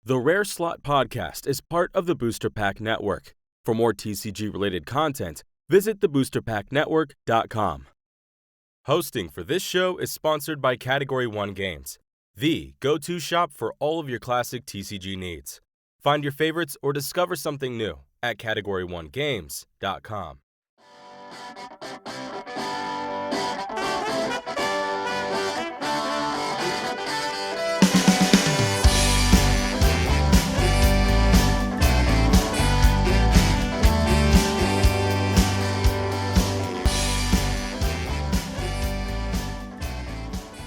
The Rare Slot Podcast is part of the Booster Pack Network. For more TCG-related content, visit theboosterpacknetwork.com. Hosting for this show is sponsored by Category 1 Games, the go-to shop for all of your classic TCG needs. Find your favorites or discover something new at category1games.com.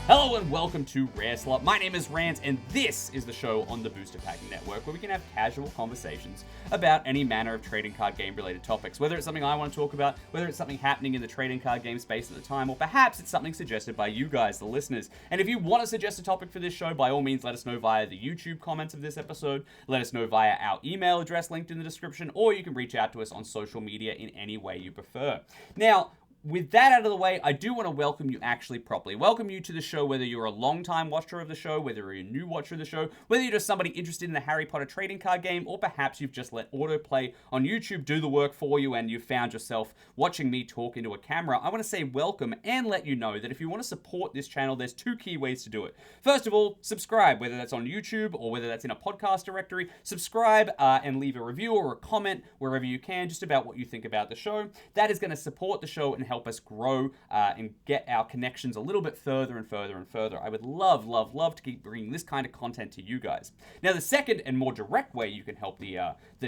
Hello and welcome to Rare Slot. My name is Rands, and this is the show on the Booster Pack Network where we can have casual conversations about any manner of trading card game related topics, whether it's something I want to talk about, whether it's something happening in the trading card game space at the time, or perhaps it's something suggested by you guys, the listeners. And if you want to suggest a topic for this show, by all means let us know via the YouTube comments of this episode, let us know via our email address linked in the description, or you can reach out to us on social media in any way you prefer. Now, with that out of the way, I do want to welcome you actually properly. Welcome you to the show, whether you're a long-time watcher of the show, whether you're a new watcher of the show, whether you're just somebody interested in the Harry Potter trading card game, or perhaps you've just let autoplay on YouTube do the work for you and you found yourself watching me talk into a camera. I want to say welcome and let you know that if you want to support this channel, there's two key ways to do it. First of all, subscribe, whether that's on YouTube or whether that's in a podcast directory. Subscribe and leave a review or a comment wherever you can, just about what you think about the show. That is going to support the show and help us grow and get our connections a little bit further and further and further. I would love to keep bringing this kind of content to you guys. Now, the second and more direct way you can help the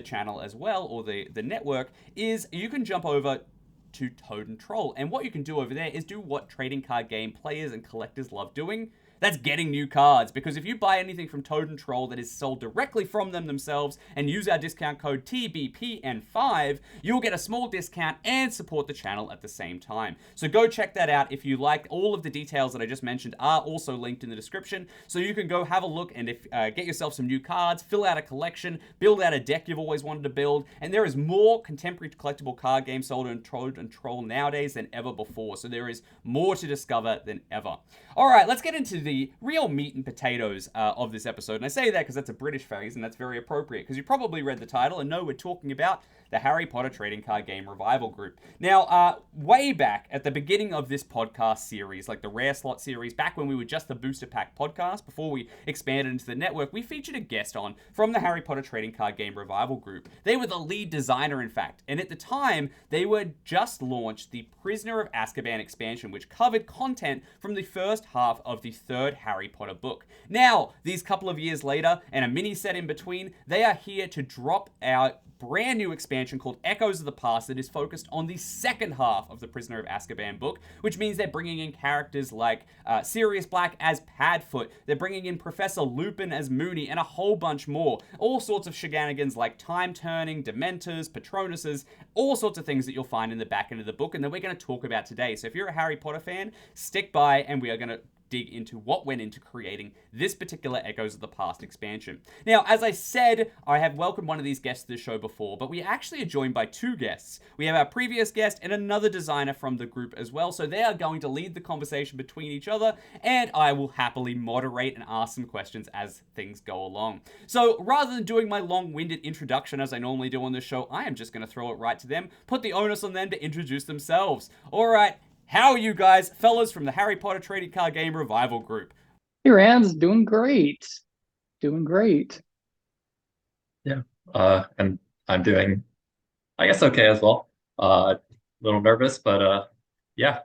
channel as well, or the network, is you can jump over to Toad and Troll. And what you can do over there is do what trading card game players and collectors love doing. That's getting new cards, because if you buy anything from Toad and Troll that is sold directly from them themselves and use our discount code TBPN5, you'll get a small discount and support the channel at the same time. So go check that out if you like. All of the details that I just mentioned are also linked in the description, so you can go have a look and get yourself some new cards, fill out a collection, build out a deck you've always wanted to build, and there is more contemporary collectible card games sold in Toad and Troll nowadays than ever before, so there is more to discover than ever. Alright, let's get into the real meat and potatoes of this episode. And I say that because that's a British phrase, and that's very appropriate, because you probably read the title and know we're talking about the Harry Potter Trading Card Game Revival Group. Now, way back at the beginning of this podcast series, like the Rare Slot series, back when we were just the Booster Pack podcast, before we expanded into the network, we featured a guest on from the Harry Potter Trading Card Game Revival Group. They were the lead designer, in fact, and at the time, they were just launched the Prisoner of Azkaban expansion, which covered content from the first half of the third Harry Potter book. Now, these couple of years later, and a mini set in between, they are here to drop out brand new expansion called Echoes of the Past that is focused on the second half of the Prisoner of Azkaban book, which means they're bringing in characters like Sirius Black as Padfoot, they're bringing in Professor Lupin as Moony, and a whole bunch more. All sorts of shenanigans like time turning, Dementors, Patronuses, all sorts of things that you'll find in the back end of the book and that we're going to talk about today. So if you're a Harry Potter fan, stick by and we are going to dig into what went into creating this particular Echoes of the Past expansion. Now, as I said, I have welcomed one of these guests to the show before, but we actually are joined by two guests. We have our previous guest and another designer from the group as well, so they are going to lead the conversation between each other, and I will happily moderate and ask some questions as things go along. So, rather than doing my long-winded introduction as I normally do on this show, I am just going to throw it right to them, put the onus on them to introduce themselves. Alright, how are you guys, fellas from the Harry Potter Trading Card Game Revival Group? Hey, Rands, doing great. Doing great. Yeah, and I'm doing, I guess, okay as well. A little nervous, but yeah.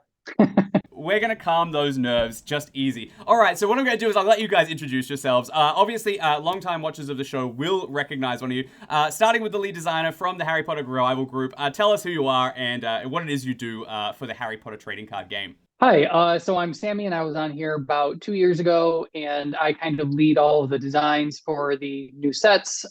We're going to calm those nerves just easy. All right, so what I'm going to do is I'll let you guys introduce yourselves. Obviously, long-time watchers of the show will recognize one of you. Starting with the lead designer from the Harry Potter Revival Group. Tell us who you are and what it is you do for the Harry Potter trading card game. Hi, so I'm Sammy, and I was on here about 2 years ago, and I kind of lead all of the designs for the new sets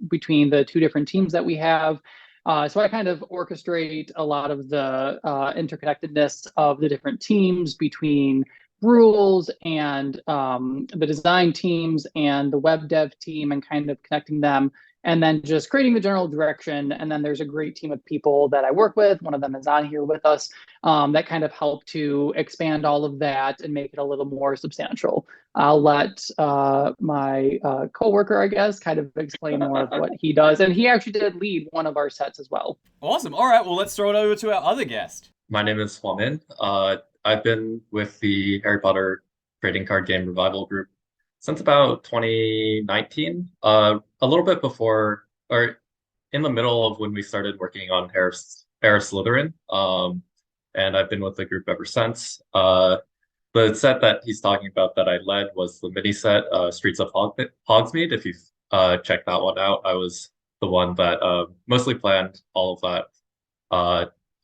between the two different teams that we have. So I kind of orchestrate a lot of the interconnectedness of the different teams between rules and the design teams and the web dev team, and kind of connecting them and then just creating the general direction. And then there's a great team of people that I work with. One of them is on here with us, that kind of help to expand all of that and make it a little more substantial. I'll let my coworker, I guess, kind of explain more of what he does. And he actually did lead one of our sets as well. Awesome. All right, well, let's throw it over to our other guest. My name is Huamin. I've been with the Harry Potter trading card game revival group since about 2019, a little bit before, or in the middle of when we started working on Heir Slytherin. And I've been with the group ever since. The set that he's talking about that I led was the mini set, Streets of Hogsmeade. If you've checked that one out, I was the one that mostly planned all of that,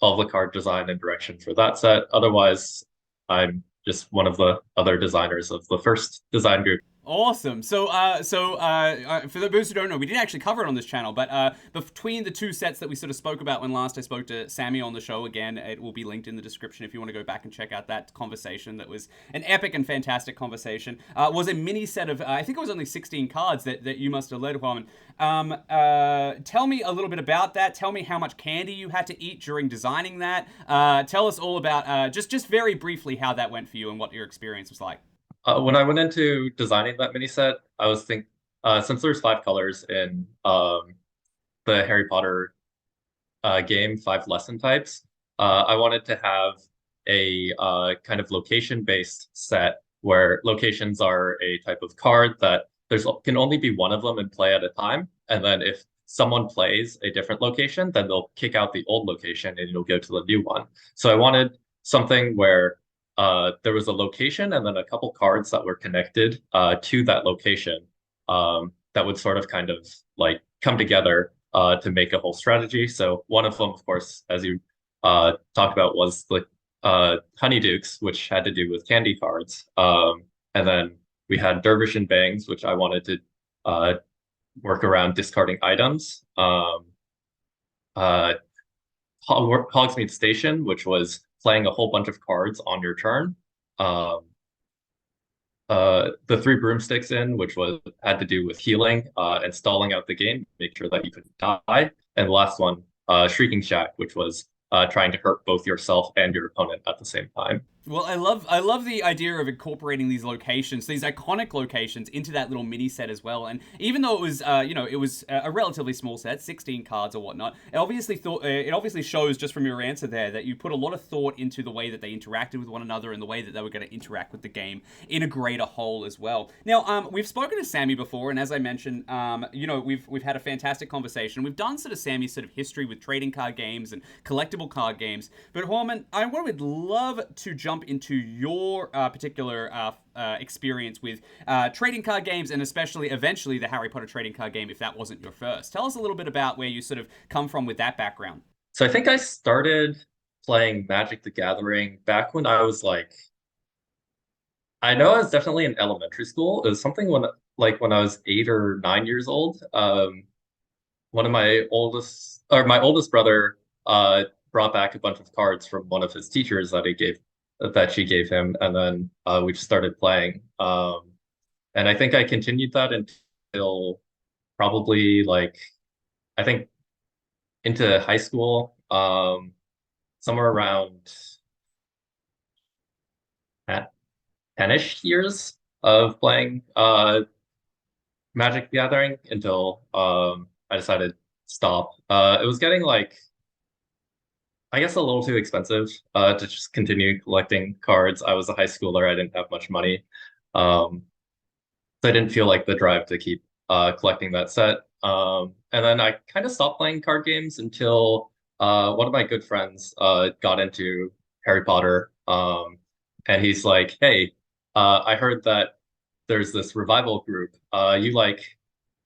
all the card design and direction for that set. Otherwise, I'm just one of the other designers of the first design group. Awesome. So for those who don't know, we didn't actually cover it on this channel, but between the two sets that we sort of spoke about when last I spoke to Sammy on the show, again, it will be linked in the description if you want to go back and check out that conversation. That was an epic and fantastic conversation. Was a mini set of, I think it was only 16 cards that you must have led, Huamin. Tell me a little bit about that. Tell me how much candy you had to eat during designing that. Tell us all about, just very briefly, how that went for you and what your experience was like. When I went into designing that mini set, I was thinking, since there's 5 colors in the Harry Potter game, 5 lesson types, I wanted to have a kind of location-based set where locations are a type of card that can only be one of them in play at a time. And then if someone plays a different location, then they'll kick out the old location and you'll go to the new one. So I wanted something where there was a location and then a couple cards that were connected to that location that would sort of kind of like come together to make a whole strategy. So one of them, of course, as you talked about, was the Honeydukes, which had to do with candy cards. And then we had Dervish and Bangs, which I wanted to work around discarding items. Hogsmeade Station, which was playing a whole bunch of cards on your turn. The 3 Broomsticks Inn, which had to do with healing and stalling out the game, make sure that you couldn't die. And the last one, Shrieking Shack, which was trying to hurt both yourself and your opponent at the same time. Well, I love the idea of incorporating these locations, these iconic locations, into that little mini set as well. And even though it was, it was a relatively small set, 16 cards or whatnot, it obviously shows just from your answer there that you put a lot of thought into the way that they interacted with one another and the way that they were going to interact with the game in a greater whole as well. Now, we've spoken to Sammy before, and as I mentioned, we've had a fantastic conversation. We've done sort of Sammy's sort of history with trading card games and collectible card games. But Huamin, I would love to jump into your particular experience with trading card games, and especially eventually the Harry Potter trading card game, if that wasn't your first. Tell us a little bit about where you sort of come from with that background. So I think I started playing Magic the Gathering back when I was like, I know I was definitely in elementary school. It was something when I was 8 or 9 years old. One of my oldest brother brought back a bunch of cards from one of his teachers that she gave him, and then we just started playing. And I think I continued that until probably I think into high school, somewhere around 10-ish years of playing Magic the Gathering until I decided to stop. It was getting I guess a little too expensive to just continue collecting cards. I was a high schooler. I didn't have much money. So I didn't feel like the drive to keep collecting that set. And then I kind of stopped playing card games until one of my good friends got into Harry Potter. And he's like, hey, I heard that there's this revival group. You like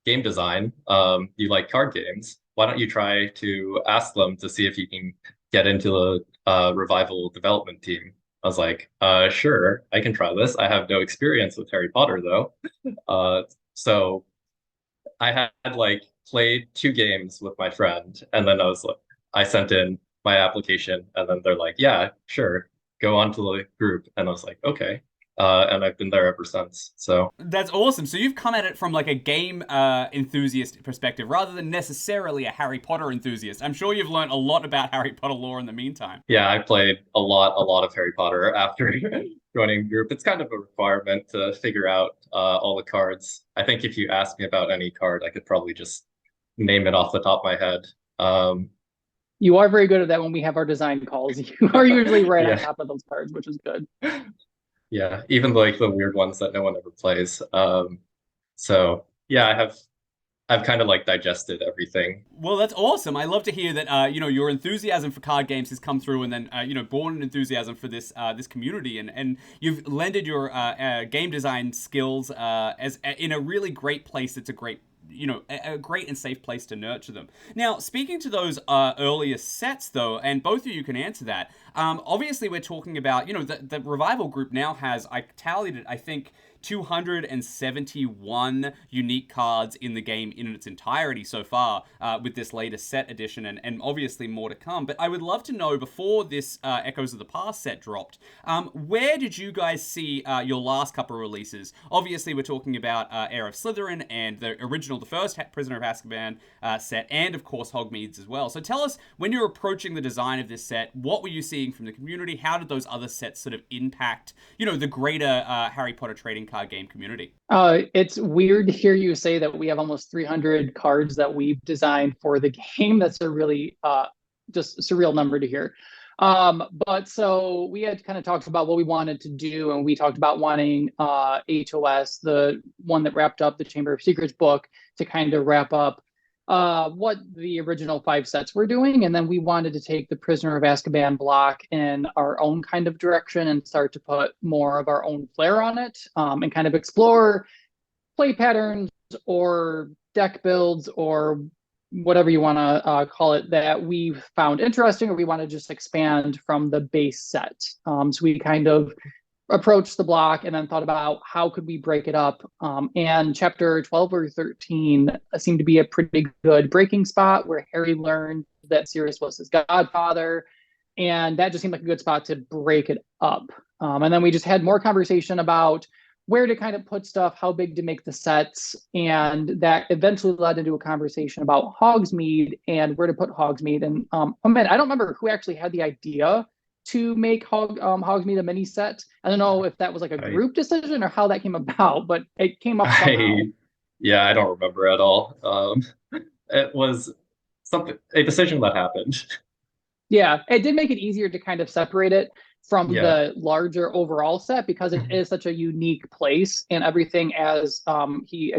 game design. You like card games. Why don't you try to ask them to see if you can get into the revival development team? I was like, sure, I can try this. I have no experience with Harry Potter though. So I had played 2 games with my friend, and then I sent in my application, and then they're like, yeah, sure, go on to the group. And I was like, okay. and I've been there ever since. So That's awesome. So you've come at it from like a game enthusiast perspective rather than necessarily a Harry Potter enthusiast. I'm sure you've learned a lot about Harry Potter lore in the meantime. yeah, I played a lot of Harry Potter after joining the group. It's kind of a requirement to figure out all the cards. I think if you ask me about any card, I could probably just name it off the top of my head. You are very good at that when we have our design calls. You are usually right on Yeah, top of those cards, which is good. yeah, even like the weird ones that no one ever plays. So yeah, I've kind of like digested everything. Well, that's awesome. I love to hear that your enthusiasm for card games has come through, and then born an enthusiasm for this community, and you've lended your game design skills as in a really great place. It's a great a great and safe place to nurture them. Now, speaking to those earlier sets, though, and both of you can answer that. Obviously, we're talking about the Revival group now has, I tallied it, I think, 271 unique cards in the game in its entirety so far with this latest set edition, and obviously more to come. But I would love to know, before this Echoes of the Past set dropped, where did you guys see your last couple of releases? Obviously, we're talking about Heir of Slytherin and the first Prisoner of Azkaban set, and of course Hogsmeade as well. So tell us, when you're approaching the design of this set, what were you seeing from the community? How did those other sets sort of impact, the greater Harry Potter trading card game community? It's weird to hear you say that we have almost 300 cards that we've designed for the game. That's a really just surreal number to hear. But so we had kind of talked about what we wanted to do, and we talked about wanting HOS, the one that wrapped up the Chamber of Secrets book, to kind of wrap up what the original 5 sets were doing. And then we wanted to take the Prisoner of Azkaban block in our own kind of direction and start to put more of our own flair on it, and kind of explore play patterns or deck builds or whatever you want to call it that we found interesting, or we want to just expand from the base set. So we kind of approached the block and then thought about how could we break it up. And chapter 12 or 13 seemed to be a pretty good breaking spot, where Harry learned that Sirius was his godfather. And that just seemed like a good spot to break it up. And then we just had more conversation about where to kind of put stuff, how big to make the sets. And that eventually led into a conversation about Hogsmeade and where to put Hogsmeade. And man, I don't remember who actually had the idea to make Hogsmeade a mini set. I don't know if that was like a group decision or how that came about, but it came up somehow. Yeah, I don't remember at all. It was a decision that happened. Yeah, it did make it easier to kind of separate it from the larger overall set, because it is such a unique place, and everything, as he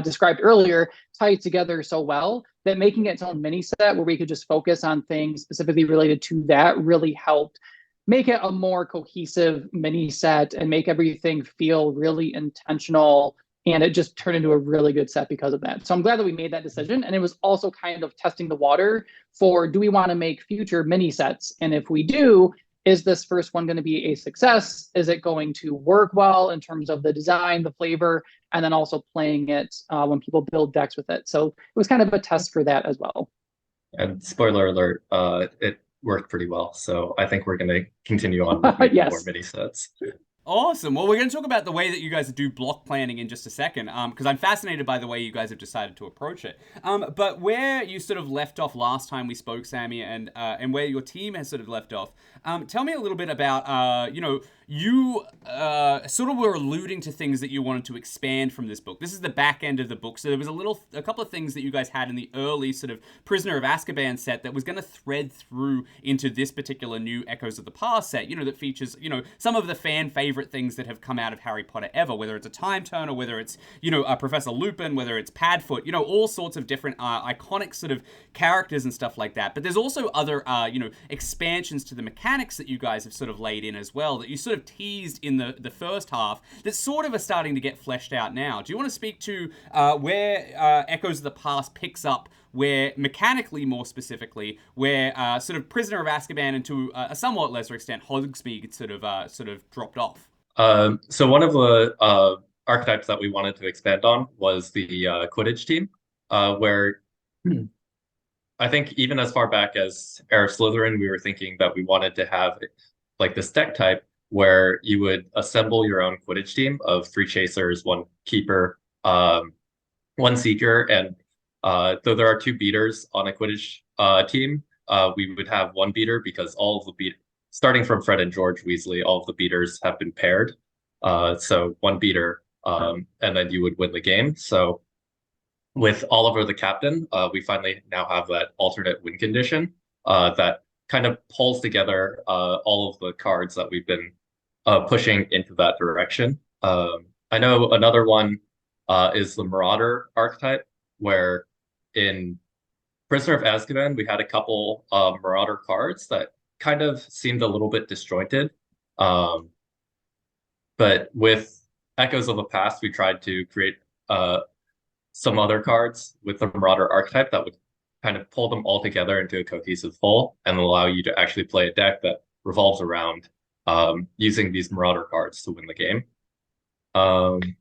described earlier, tied together so well that making it its own mini set where we could just focus on things specifically related to that really helped make it a more cohesive mini set and make everything feel really intentional. And it just turned into a really good set because of that. So I'm glad that we made that decision. And it was also kind of testing the water for, do we want to make future mini sets? And if we do, is this first one going to be a success? Is it going to work well in terms of the design, the flavor, and then also playing it when people build decks with it? So it was kind of a test for that as well. And spoiler alert, it worked pretty well. So I think we're going to continue on with more mini sets. Awesome. Well, we're going to talk about the way that you guys do block planning in just a second, because I'm fascinated by the way you guys have decided to approach it. But where you sort of left off last time we spoke, Sammy, and where your team has sort of left off, tell me a little bit about, you sort of were alluding to things that you wanted to expand from this book. This is the back end of the book, so there was a couple of things that you guys had in the early sort of Prisoner of Azkaban set that was going to thread through into this particular new Echoes of the Past set, that features, some of the fan favorite things that have come out of Harry Potter ever, whether it's a Time Turner, whether it's, Professor Lupin, whether it's Padfoot, all sorts of different iconic sort of characters and stuff like that. But there's also other, expansions to the mechanics that you guys have sort of laid in as well, that you sort of teased in the first half that sort of are starting to get fleshed out now. Do you want to speak to where Echoes of the Past picks up, where mechanically, more specifically, where sort of Prisoner of Azkaban and to a somewhat lesser extent Hogsmeade sort of dropped off? So one of the archetypes that we wanted to expand on was the Quidditch team, where I think even as far back as Heir of Slytherin, we were thinking that we wanted to have like this deck type where you would assemble your own Quidditch team of 3 chasers, 1 keeper, one seeker, and though there are 2 beaters on a Quidditch team, we would have 1 beater because all of the starting from Fred and George Weasley, all of the beaters have been paired. So 1 beater, and then you would win the game. So with Oliver the captain, we finally now have that alternate win condition that kind of pulls together all of the cards that we've been pushing into that direction. I know another one is the Marauder archetype, where in Prisoner of Azkaban, we had a couple Marauder cards that kind of seemed a little bit disjointed. But with Echoes of the Past, we tried to create some other cards with the Marauder archetype that would kind of pull them all together into a cohesive whole and allow you to actually play a deck that revolves around using these Marauder cards to win the game. And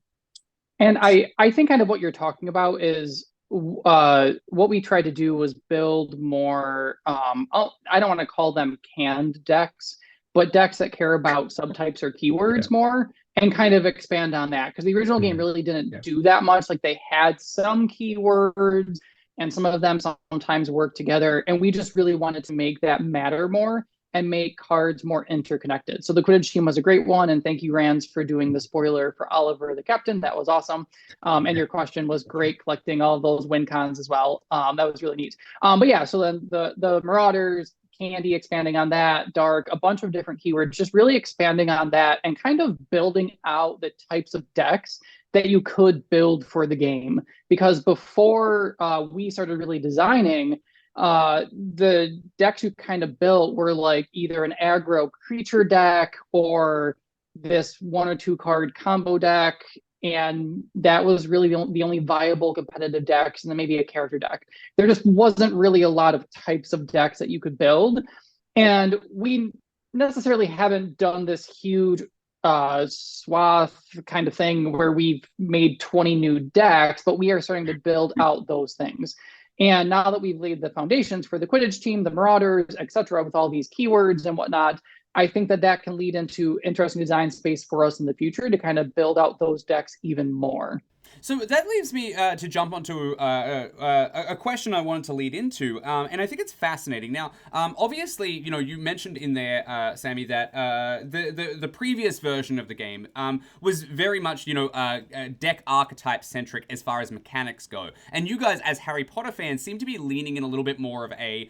I think kind of what you're talking about is what we tried to do was build more, I don't want to call them canned decks, but decks that care about subtypes or keywords more, and kind of expand on that. Because the original game really didn't do that much. Like, they had some keywords, and some of them sometimes work together. And we just really wanted to make that matter more and make cards more interconnected. So the Quidditch team was a great one. And thank you, Rands, for doing the spoiler for Oliver the captain. That was awesome. And your question was great, collecting all of those win cons as well. That was really neat. But yeah, so then the Marauders, Candy, expanding on that, Dark, a bunch of different keywords, just really expanding on that and kind of building out the types of decks that you could build for the game. Because before we started really designing, the decks you kind of built were like either an aggro creature deck or this 1 or 2 card combo deck. And that was really the only viable competitive decks, and then maybe a character deck. There just wasn't really a lot of types of decks that you could build. And we necessarily haven't done this huge swath kind of thing where we've made 20 new decks, but we are starting to build out those things. And now that we've laid the foundations for the Quidditch team, the Marauders, etc., with all these keywords and whatnot, I think that can lead into interesting design space for us in the future to kind of build out those decks even more. So that leaves me to jump onto a question I wanted to lead into, and I think it's fascinating. Now, obviously, you mentioned in there, Sammy, that the previous version of the game was very much, deck archetype centric as far as mechanics go, and you guys, as Harry Potter fans, seem to be leaning in a little bit more of a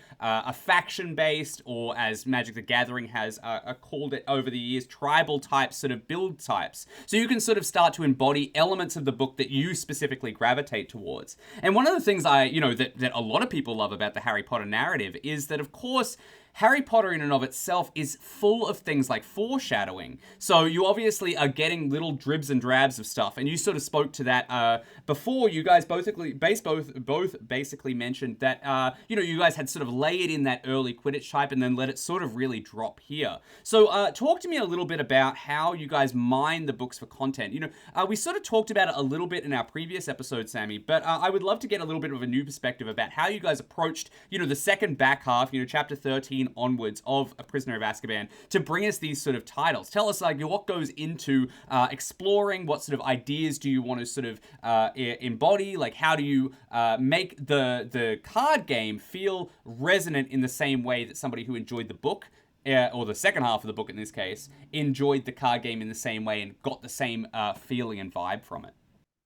faction based, or as Magic the Gathering has called it over the years, tribal type sort of build types. So you can sort of start to embody elements of the book that you specifically gravitate towards. And one of the things that a lot of people love about the Harry Potter narrative is that, of course, Harry Potter in and of itself is full of things like foreshadowing. So you obviously are getting little dribs and drabs of stuff, and you sort of spoke to that before. You guys both basically mentioned that you guys had sort of layered in that early Quidditch type and then let it sort of really drop here. So talk to me a little bit about how you guys mine the books for content. We sort of talked about it a little bit in our previous episode, Sammy, but I would love to get a little bit of a new perspective about how you guys approached the second back half, chapter 13 onwards of A Prisoner of Azkaban, to bring us these sort of titles. Tell us what goes into exploring, what sort of ideas do you want to sort of embody, like how do you make the card game feel resonant in the same way that somebody who enjoyed the book, or the second half of the book in this case, enjoyed the card game in the same way and got the same feeling and vibe from it.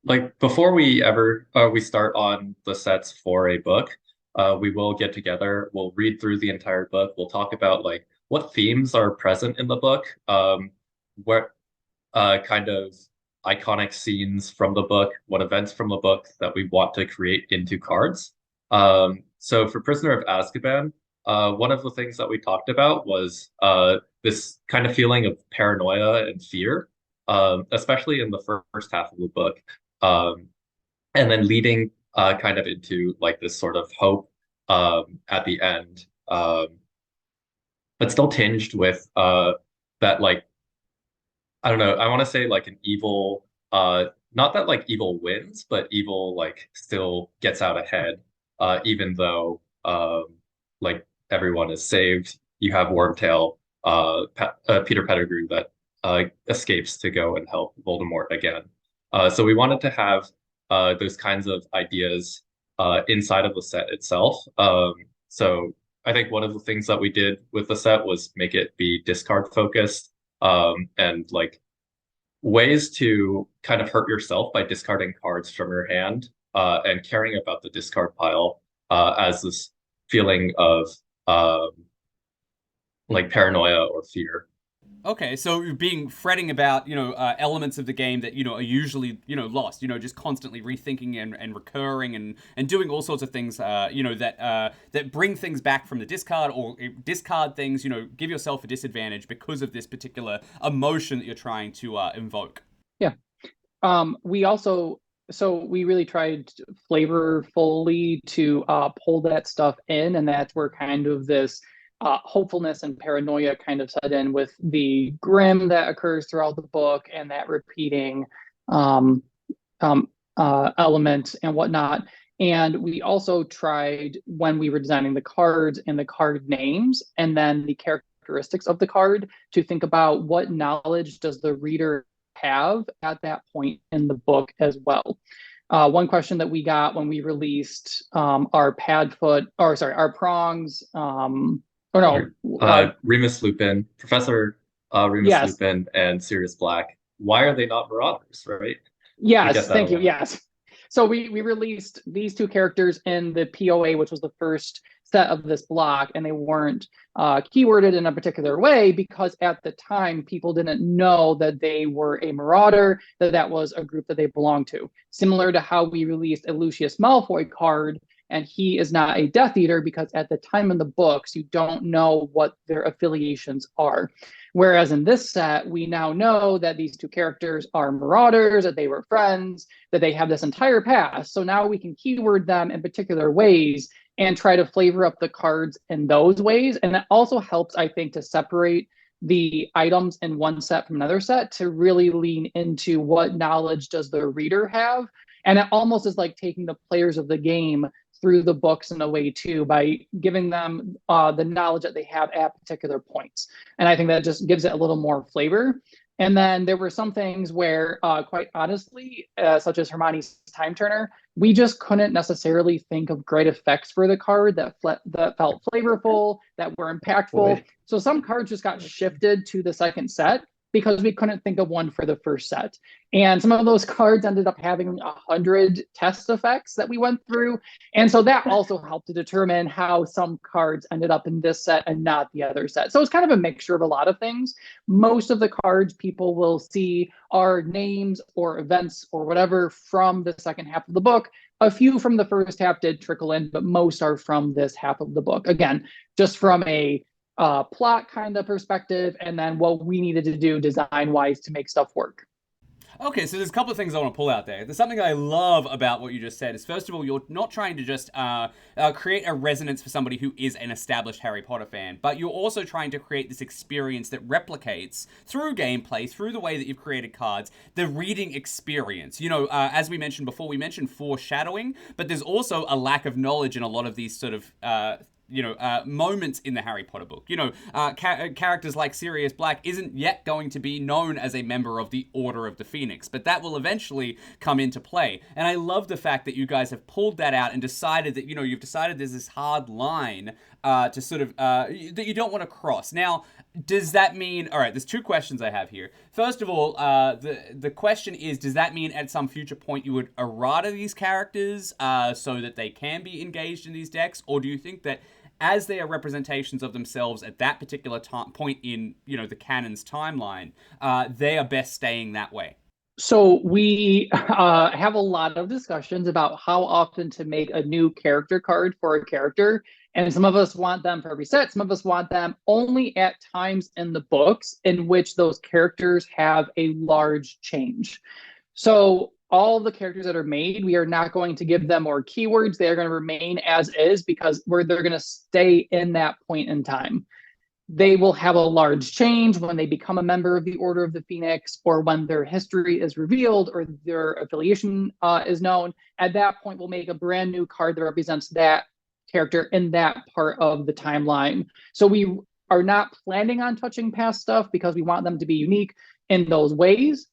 Like, before we ever we start on the sets for a book, we will get together, we'll read through the entire book, we'll talk about like what themes are present in the book, where kind of iconic scenes from the book, what events from the book that we want to create into cards. So for Prisoner of Azkaban, one of the things that we talked about was this kind of feeling of paranoia and fear, especially in the first half of the book, and then leading kind of into like this sort of hope at the end, but still tinged with that, like, I don't know, I want to say like an evil, not that like evil wins, but evil like still gets out ahead, even though like everyone is saved. You have Wormtail, Peter Pettigrew, that escapes to go and help Voldemort again. So we wanted to have those kinds of ideas inside of the set itself. So I think one of the things that we did with the set was make it be discard focused, and like ways to kind of hurt yourself by discarding cards from your hand, and caring about the discard pile as this feeling of um, like paranoia or fear. Okay, so being fretting about elements of the game that are usually lost, just constantly rethinking and recurring and doing all sorts of things that bring things back from the discard, or discard things, give yourself a disadvantage because of this particular emotion that you're trying to invoke. Yeah. We also, so we really tried flavorfully to pull that stuff in, and that's where kind of this hopefulness and paranoia kind of set in with the grim that occurs throughout the book and that repeating element and whatnot. And we also tried, when we were designing the cards and the card names and then the characteristics of the card, to think about what knowledge does the reader have at that point in the book as well. One question that we got when we released our prongs, Remus Lupin, Professor Remus yes. Lupin, and Sirius Black. Why are they not Marauders, right? Yes, thank you. Yes. So we released these two characters in the POA, which was the first set of this block, and they weren't keyworded in a particular way because at the time people didn't know that they were a Marauder, that was a group that they belonged to. Similar to how we released a Lucius Malfoy card, and he is not a Death Eater because at the time in the books you don't know what their affiliations are. Whereas in this set, we now know that these two characters are Marauders, that they were friends, that they have this entire past. So now we can keyword them in particular ways and try to flavor up the cards in those ways. And that also helps, I think, to separate the items in one set from another set, to really lean into what knowledge does the reader have. And it almost is like taking the players of the game through the books in a way too, by giving them the knowledge that they have at particular points. And I think that just gives it a little more flavor. And then there were some things where, quite honestly, such as Hermione's Time Turner, we just couldn't necessarily think of great effects for the card that felt flavorful, that were impactful. Boy. So some cards just got shifted to the second set because we couldn't think of one for the first set. And some of those cards ended up having 100 test effects that we went through. And so that also helped to determine how some cards ended up in this set and not the other set. So it's kind of a mixture of a lot of things. Most of the cards people will see are names or events or whatever from the second half of the book. A few from the first half did trickle in, but most are from this half of the book. Again, just from a plot kind of perspective, and then what we needed to do design-wise to make stuff work. Okay, so there's a couple of things I want to pull out there. There's something I love about what you just said is, first of all, you're not trying to just create a resonance for somebody who is an established Harry Potter fan, but you're also trying to create this experience that replicates through gameplay, through the way that you've created cards, the reading experience. As we mentioned before, we mentioned foreshadowing, but there's also a lack of knowledge in a lot of these sort of moments in the Harry Potter book. Characters like Sirius Black isn't yet going to be known as a member of the Order of the Phoenix, but that will eventually come into play. And I love the fact that you guys have pulled that out and decided that, you've decided there's this hard line to sort of, that you don't want to cross. Now, does that mean, all right, there's two questions I have here. First of all, the question is, does that mean at some future point you would errata these characters so that they can be engaged in these decks? Or do you think that as they are representations of themselves at that particular point in, the canon's timeline, they are best staying that way? So we have a lot of discussions about how often to make a new character card for a character. And some of us want them for every set. Some of us want them only at times in the books in which those characters have a large change. So all the characters that are made, we are not going to give them more keywords. They are going to remain as is because they're going to stay in that point in time. They will have a large change when they become a member of the Order of the Phoenix, or when their history is revealed or their affiliation is known. At that point, we'll make a brand new card that represents that character in that part of the timeline. So we are not planning on touching past stuff because we want them to be unique in those ways.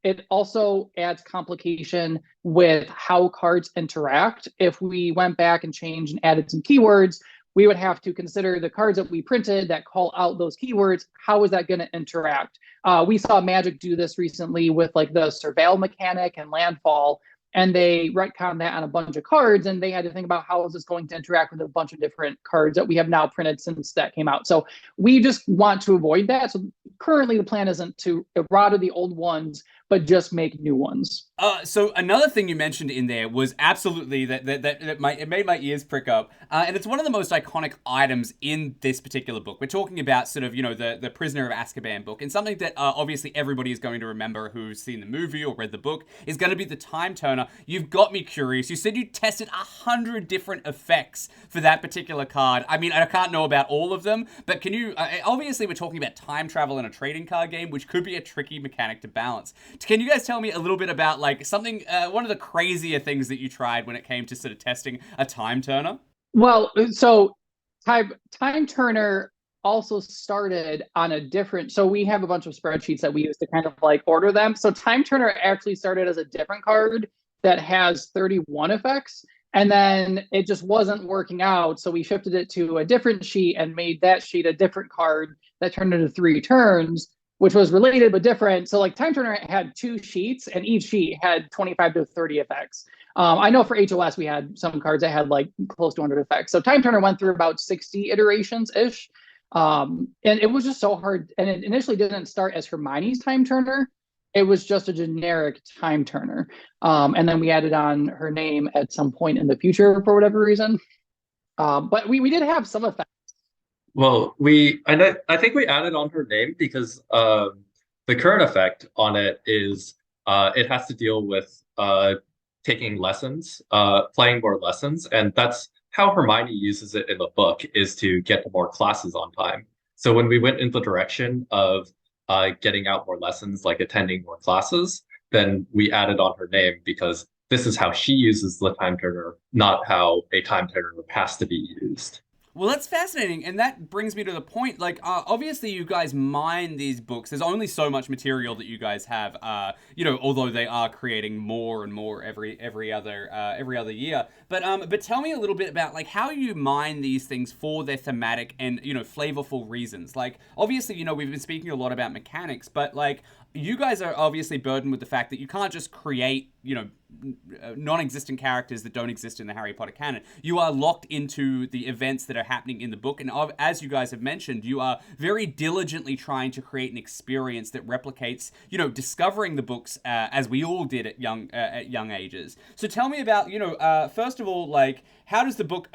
It also adds complication with how cards interact. If we went back and changed and added some keywords, we would have to consider the cards that we printed that call out those keywords. How is that going to interact? We saw Magic do this recently with like the surveil mechanic and landfall, and they retconned that on a bunch of cards, and they had to think about how is this going to interact with a bunch of different cards that we have now printed since that came out. So we just want to avoid that. So currently the plan isn't to errata the old ones, but just make new ones. So another thing you mentioned in there was absolutely that it made my ears prick up, and it's one of the most iconic items in this particular book. We're talking about sort of the Prisoner of Azkaban book, and something that obviously everybody is going to remember who's seen the movie or read the book is going to be the time turner. You've got me curious. You said you tested 100 different effects for that particular card. I mean, I can't know about all of them, but can you? Obviously, we're talking about time travel in a trading card game, which could be a tricky mechanic to balance. Can you guys tell me a little bit about like something, one of the crazier things that you tried when it came to sort of testing a time turner? Well, so time turner also started on a different, so we have a bunch of spreadsheets that we use to kind of like order them. So time turner actually started as a different card that has 31 effects, and then it just wasn't working out. So we shifted it to a different sheet and made that sheet a different card that turned into 3 turns, which was related but different. So like Time Turner had 2 sheets, and each sheet had 25 to 30 effects. I know for HOS we had some cards that had like close to 100 effects. So Time Turner went through about 60 iterations-ish. And it was just so hard. And it initially didn't start as Hermione's Time Turner. It was just a generic Time Turner. And then we added on her name at some point in the future for whatever reason. But we did have some effects. Well, I think we added on her name because the current effect on it is it has to deal with taking lessons, playing more lessons, and that's how Hermione uses it in the book, is to get to more classes on time. So when we went in the direction of getting out more lessons, like attending more classes, then we added on her name because this is how she uses the time turner, not how a time turner has to be used. Well, that's fascinating, and that brings me to the point. Like, obviously, you guys mine these books. There's only so much material that you guys have. Although they are creating more and more every other year. But tell me a little bit about like how you mine these things for their thematic and flavorful reasons. Like, obviously, we've been speaking a lot about mechanics, but like, you guys are obviously burdened with the fact that you can't just create, non-existent characters that don't exist in the Harry Potter canon. You are locked into the events that are happening in the book, and as you guys have mentioned, you are very diligently trying to create an experience that replicates, discovering the books as we all did at young ages. So tell me about, first of all, like, how does the book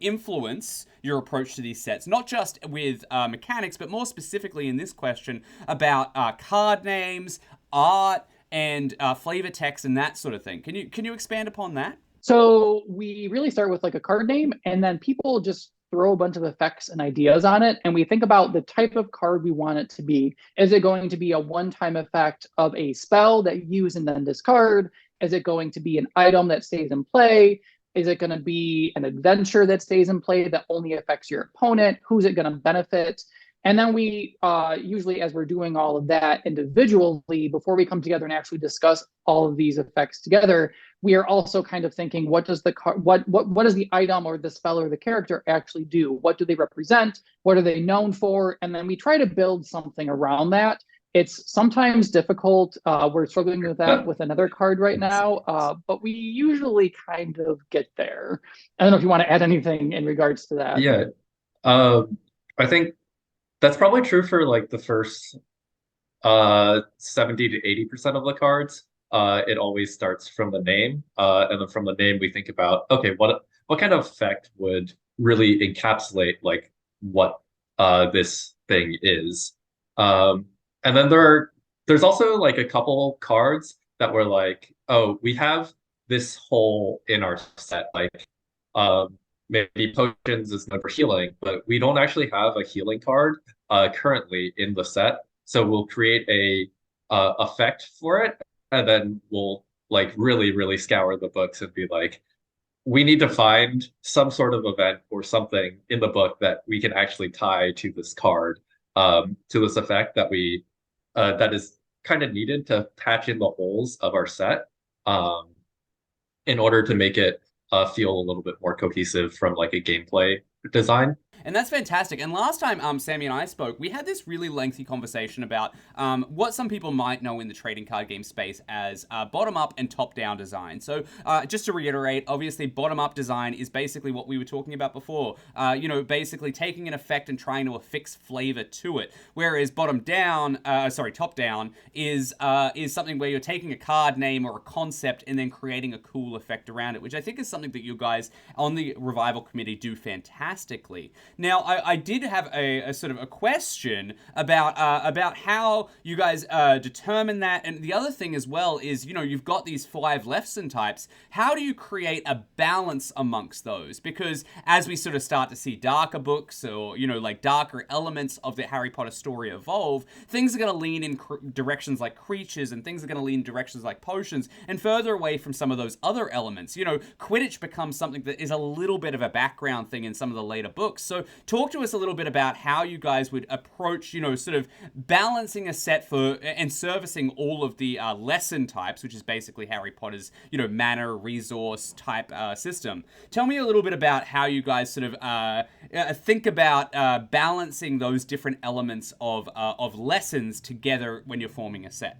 influence your approach to these sets, not just with mechanics, but more specifically in this question about card names, art, and flavor text and that sort of thing. Can you expand upon that? So we really start with like a card name, and then people just throw a bunch of effects and ideas on it, and we think about the type of card we want it to be. Is it going to be a one-time effect of a spell that you use and then discard? Is it going to be an item that stays in play? Is it going to be an adventure that stays in play that only affects your opponent? Who's it going to benefit? And then we usually, as we're doing all of that individually, before we come together and actually discuss all of these effects together, we are also kind of thinking, what does what does the item or the spell or the character actually do? What do they represent? What are they known for? And then we try to build something around that. It's sometimes difficult. We're struggling with that with another card right now, but we usually kind of get there. I don't know if you want to add anything in regards to that. Yeah, I think that's probably true for like the first 70 to 80% of the cards. It always starts from the name, and then from the name we think about, okay, what kind of effect would really encapsulate like what this thing is. And then there's also like a couple cards that were like, oh, we have this hole in our set, like maybe potions is known for healing, but we don't actually have a healing card currently in the set. So we'll create a effect for it, and then we'll like really, really scour the books and be like, we need to find some sort of event or something in the book that we can actually tie to this card, to this effect that is kind of needed to patch in the holes of our set, um, in order to make it feel a little bit more cohesive from like a gameplay design. And that's fantastic. And last time Sammy and I spoke, we had this really lengthy conversation about what some people might know in the trading card game space as bottom-up and top-down design. So just to reiterate, obviously bottom-up design is basically what we were talking about before. Basically taking an effect and trying to affix flavor to it. Whereas top-down is something where you're taking a card name or a concept and then creating a cool effect around it, which I think is something that you guys on the Revival Committee do fantastically. Now, I did have a sort of a question about how you guys determine that, and the other thing as well is, you've got these 5 lesson types. How do you create a balance amongst those? Because as we sort of start to see darker books or, like darker elements of the Harry Potter story evolve, things are going to lean in directions like creatures, and things are going to lean in directions like potions, and further away from some of those other elements. Quidditch becomes something that is a little bit of a background thing in some of the later books. So talk to us a little bit about how you guys would approach, sort of balancing a set for and servicing all of the lesson types, which is basically Harry Potter's, mana resource type system. Tell me a little bit about how you guys sort of think about balancing those different elements of lessons together when you're forming a set.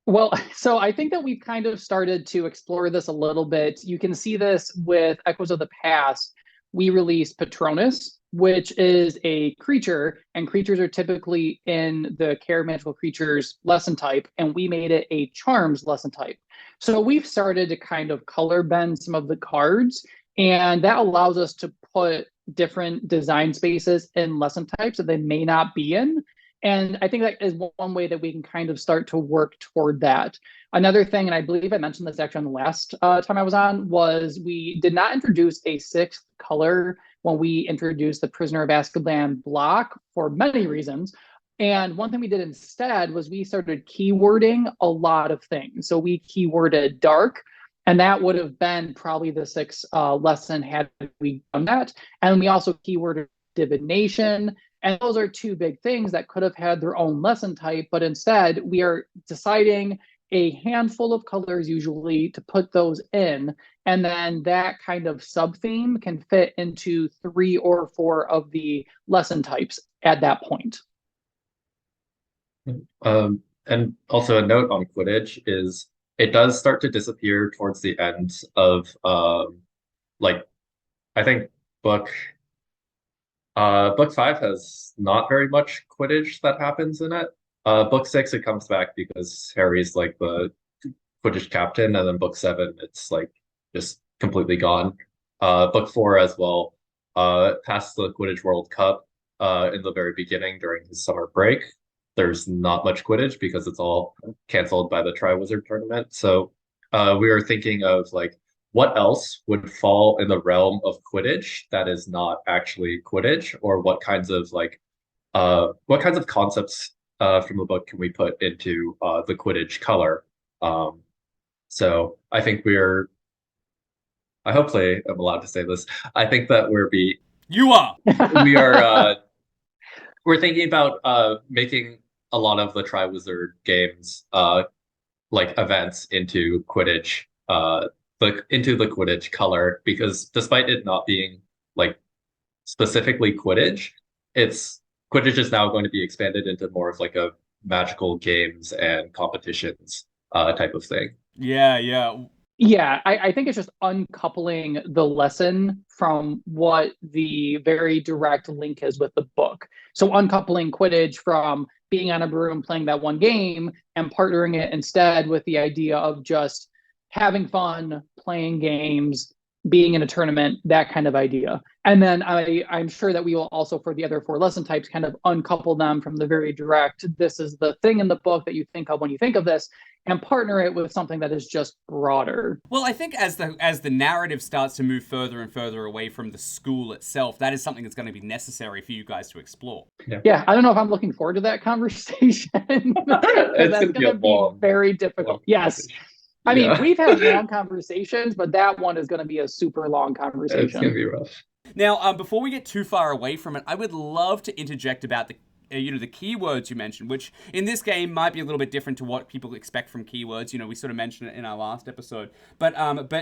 Well, so I think that we've kind of started to explore this a little bit. You can see this with Echoes of the Past. We released Patronus, which is a creature, and creatures are typically in the Care of Magical Creatures lesson type, and we made it a Charms lesson type. So we've started to kind of color bend some of the cards, and that allows us to put different design spaces in lesson types that they may not be in. And I think that is one way that we can kind of start to work toward that. Another thing, and I believe I mentioned this actually on the last time I was on, was we did not introduce a 6th color when we introduced the Prisoner of Azkaban block for many reasons. And one thing we did instead was we started keywording a lot of things. So we keyworded dark, and that would have been probably the 6th lesson had we done that. And we also keyworded divination. And those are 2 big things that could have had their own lesson type, but instead we are deciding a handful of colors usually to put those in, and then that kind of sub-theme can fit into 3 or 4 of the lesson types at that point. And also a note on Quidditch is it does start to disappear towards the end of I think book 5 has not very much Quidditch that happens in it. Book 6, it comes back because Harry's like the Quidditch captain, and then book 7, it's like just completely gone. Book 4 as well, past the Quidditch World Cup, in the very beginning during his summer break, there's not much Quidditch because it's all canceled by the Triwizard Tournament. So we were thinking of like, what else would fall in the realm of Quidditch that is not actually Quidditch, or what kinds of concepts from the book can we put into the Quidditch color? So I think I hopefully I'm allowed to say this. I think that we're thinking about making a lot of the Triwizard games like events into Quidditch. Into the Quidditch color, because despite it not being like specifically Quidditch is now going to be expanded into more of like a magical games and competitions type of thing. Yeah, I think it's just uncoupling the lesson from what the very direct link is with the book. So uncoupling Quidditch from being on a broom playing that one game and partnering it instead with the idea of just having fun, playing games, being in a tournament, that kind of idea. And then I'm sure that we will also, for the other 4 lesson types, kind of uncouple them from the very direct, this is the thing in the book that you think of when you think of this, and partner it with something that is just broader. Well, I think as the narrative starts to move further and further away from the school itself, that is something that's going to be necessary for you guys to explore. Yeah, I don't know if I'm looking forward to that conversation. It's going to be very difficult. Yes. I mean, Yeah, we've had long conversations, but that one is going to be a super long it's gonna conversation. be rough. Now, before we get too far away from it, I would love to interject about the keywords you mentioned, which in this game might be a little bit different to what people expect from keywords. We sort of mentioned it in our last episode, but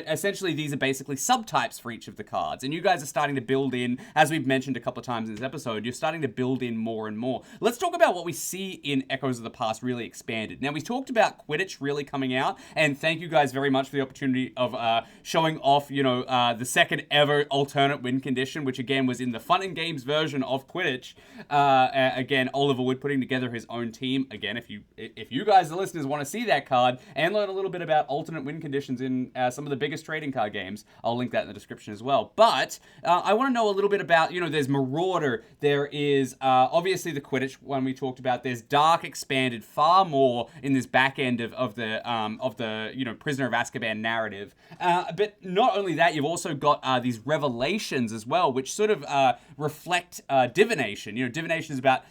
essentially these are basically subtypes for each of the cards, and you guys are starting to build in, as we've mentioned a couple of times in this episode, you're starting to build in more and more. Let's talk about what we see in Echoes of the Past really expanded. Now, we talked about Quidditch really coming out, and thank you guys very much for the opportunity of showing off, the second ever alternate win condition, which again was in the Fun and Games version of Quidditch. Again, Oliver Wood putting together his own team. Again, if you guys, the listeners, want to see that card and learn a little bit about alternate win conditions in some of the biggest trading card games, I'll link that in the description as well. But I want to know a little bit about, there's Marauder, there is obviously the Quidditch one we talked about. There's Dark expanded far more in this back end of the Prisoner of Azkaban narrative. But not only that, you've also got these revelations as well, which sort of reflect divination. Divination is about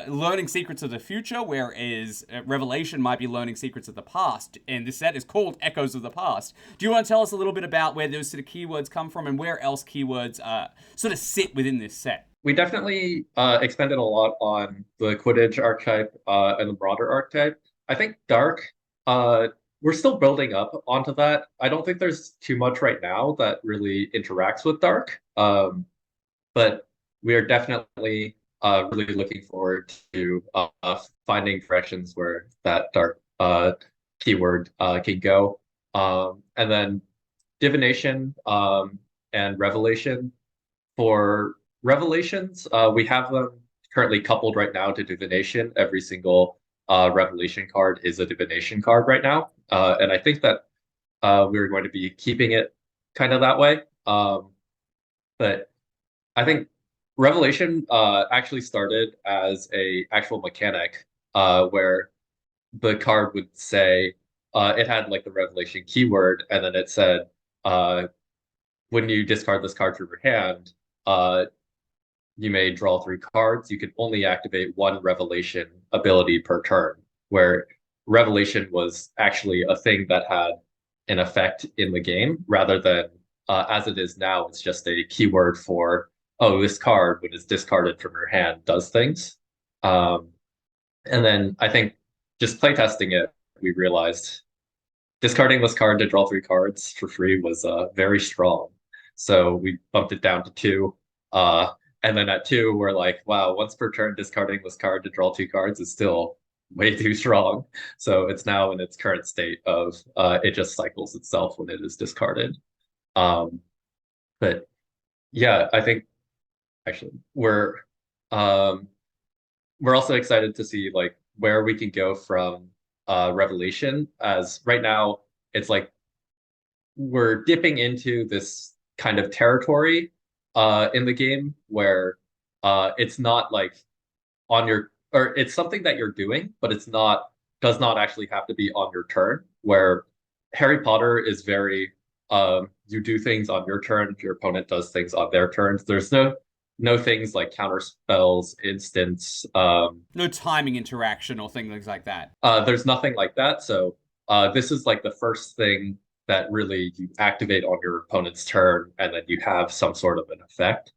learning secrets of the future, whereas Revelation might be learning secrets of the past. And this set is called Echoes of the Past. Do you want to tell us a little bit about where those sort of keywords come from and where else keywords sort of sit within this set? We definitely expanded a lot on the Quidditch archetype and the broader archetype. I think Dark, we're still building up onto that. I don't think there's too much right now that really interacts with Dark, but we are definitely really looking forward to finding directions where that Dark keyword can go. And then Divination and Revelation. For Revelations, we have them currently coupled right now to Divination. Every single Revelation card is a Divination card right now. And I think that we're going to be keeping it kind of that way. But I think Revelation actually started as a actual mechanic where the card would say it had like the Revelation keyword, and then it said when you discard this card from your hand, you may draw 3 cards. You can only activate 1 Revelation ability per turn, where Revelation was actually a thing that had an effect in the game rather than as it is now, it's just a keyword for, oh, this card, when it's discarded from your hand, does things. And then I think just playtesting it, we realized discarding this card to draw 3 cards for free was very strong. So we bumped it down to 2. And then at 2, we're like, wow, once per turn, discarding this card to draw 2 cards is still way too strong. So it's now in its current state of it just cycles itself when it is discarded. But yeah, I think actually we're also excited to see like where we can go from Revelation, as right now it's like we're dipping into this kind of territory in the game where it's not like on your, or it's something that you're doing, but does not actually have to be on your turn, where Harry Potter is very you do things on your turn, your opponent does things on their turns. There's no things like counter spells, instants, no timing interaction or things like that. There's nothing like that. So this is like the first thing that really you activate on your opponent's turn, and then you have some sort of an effect.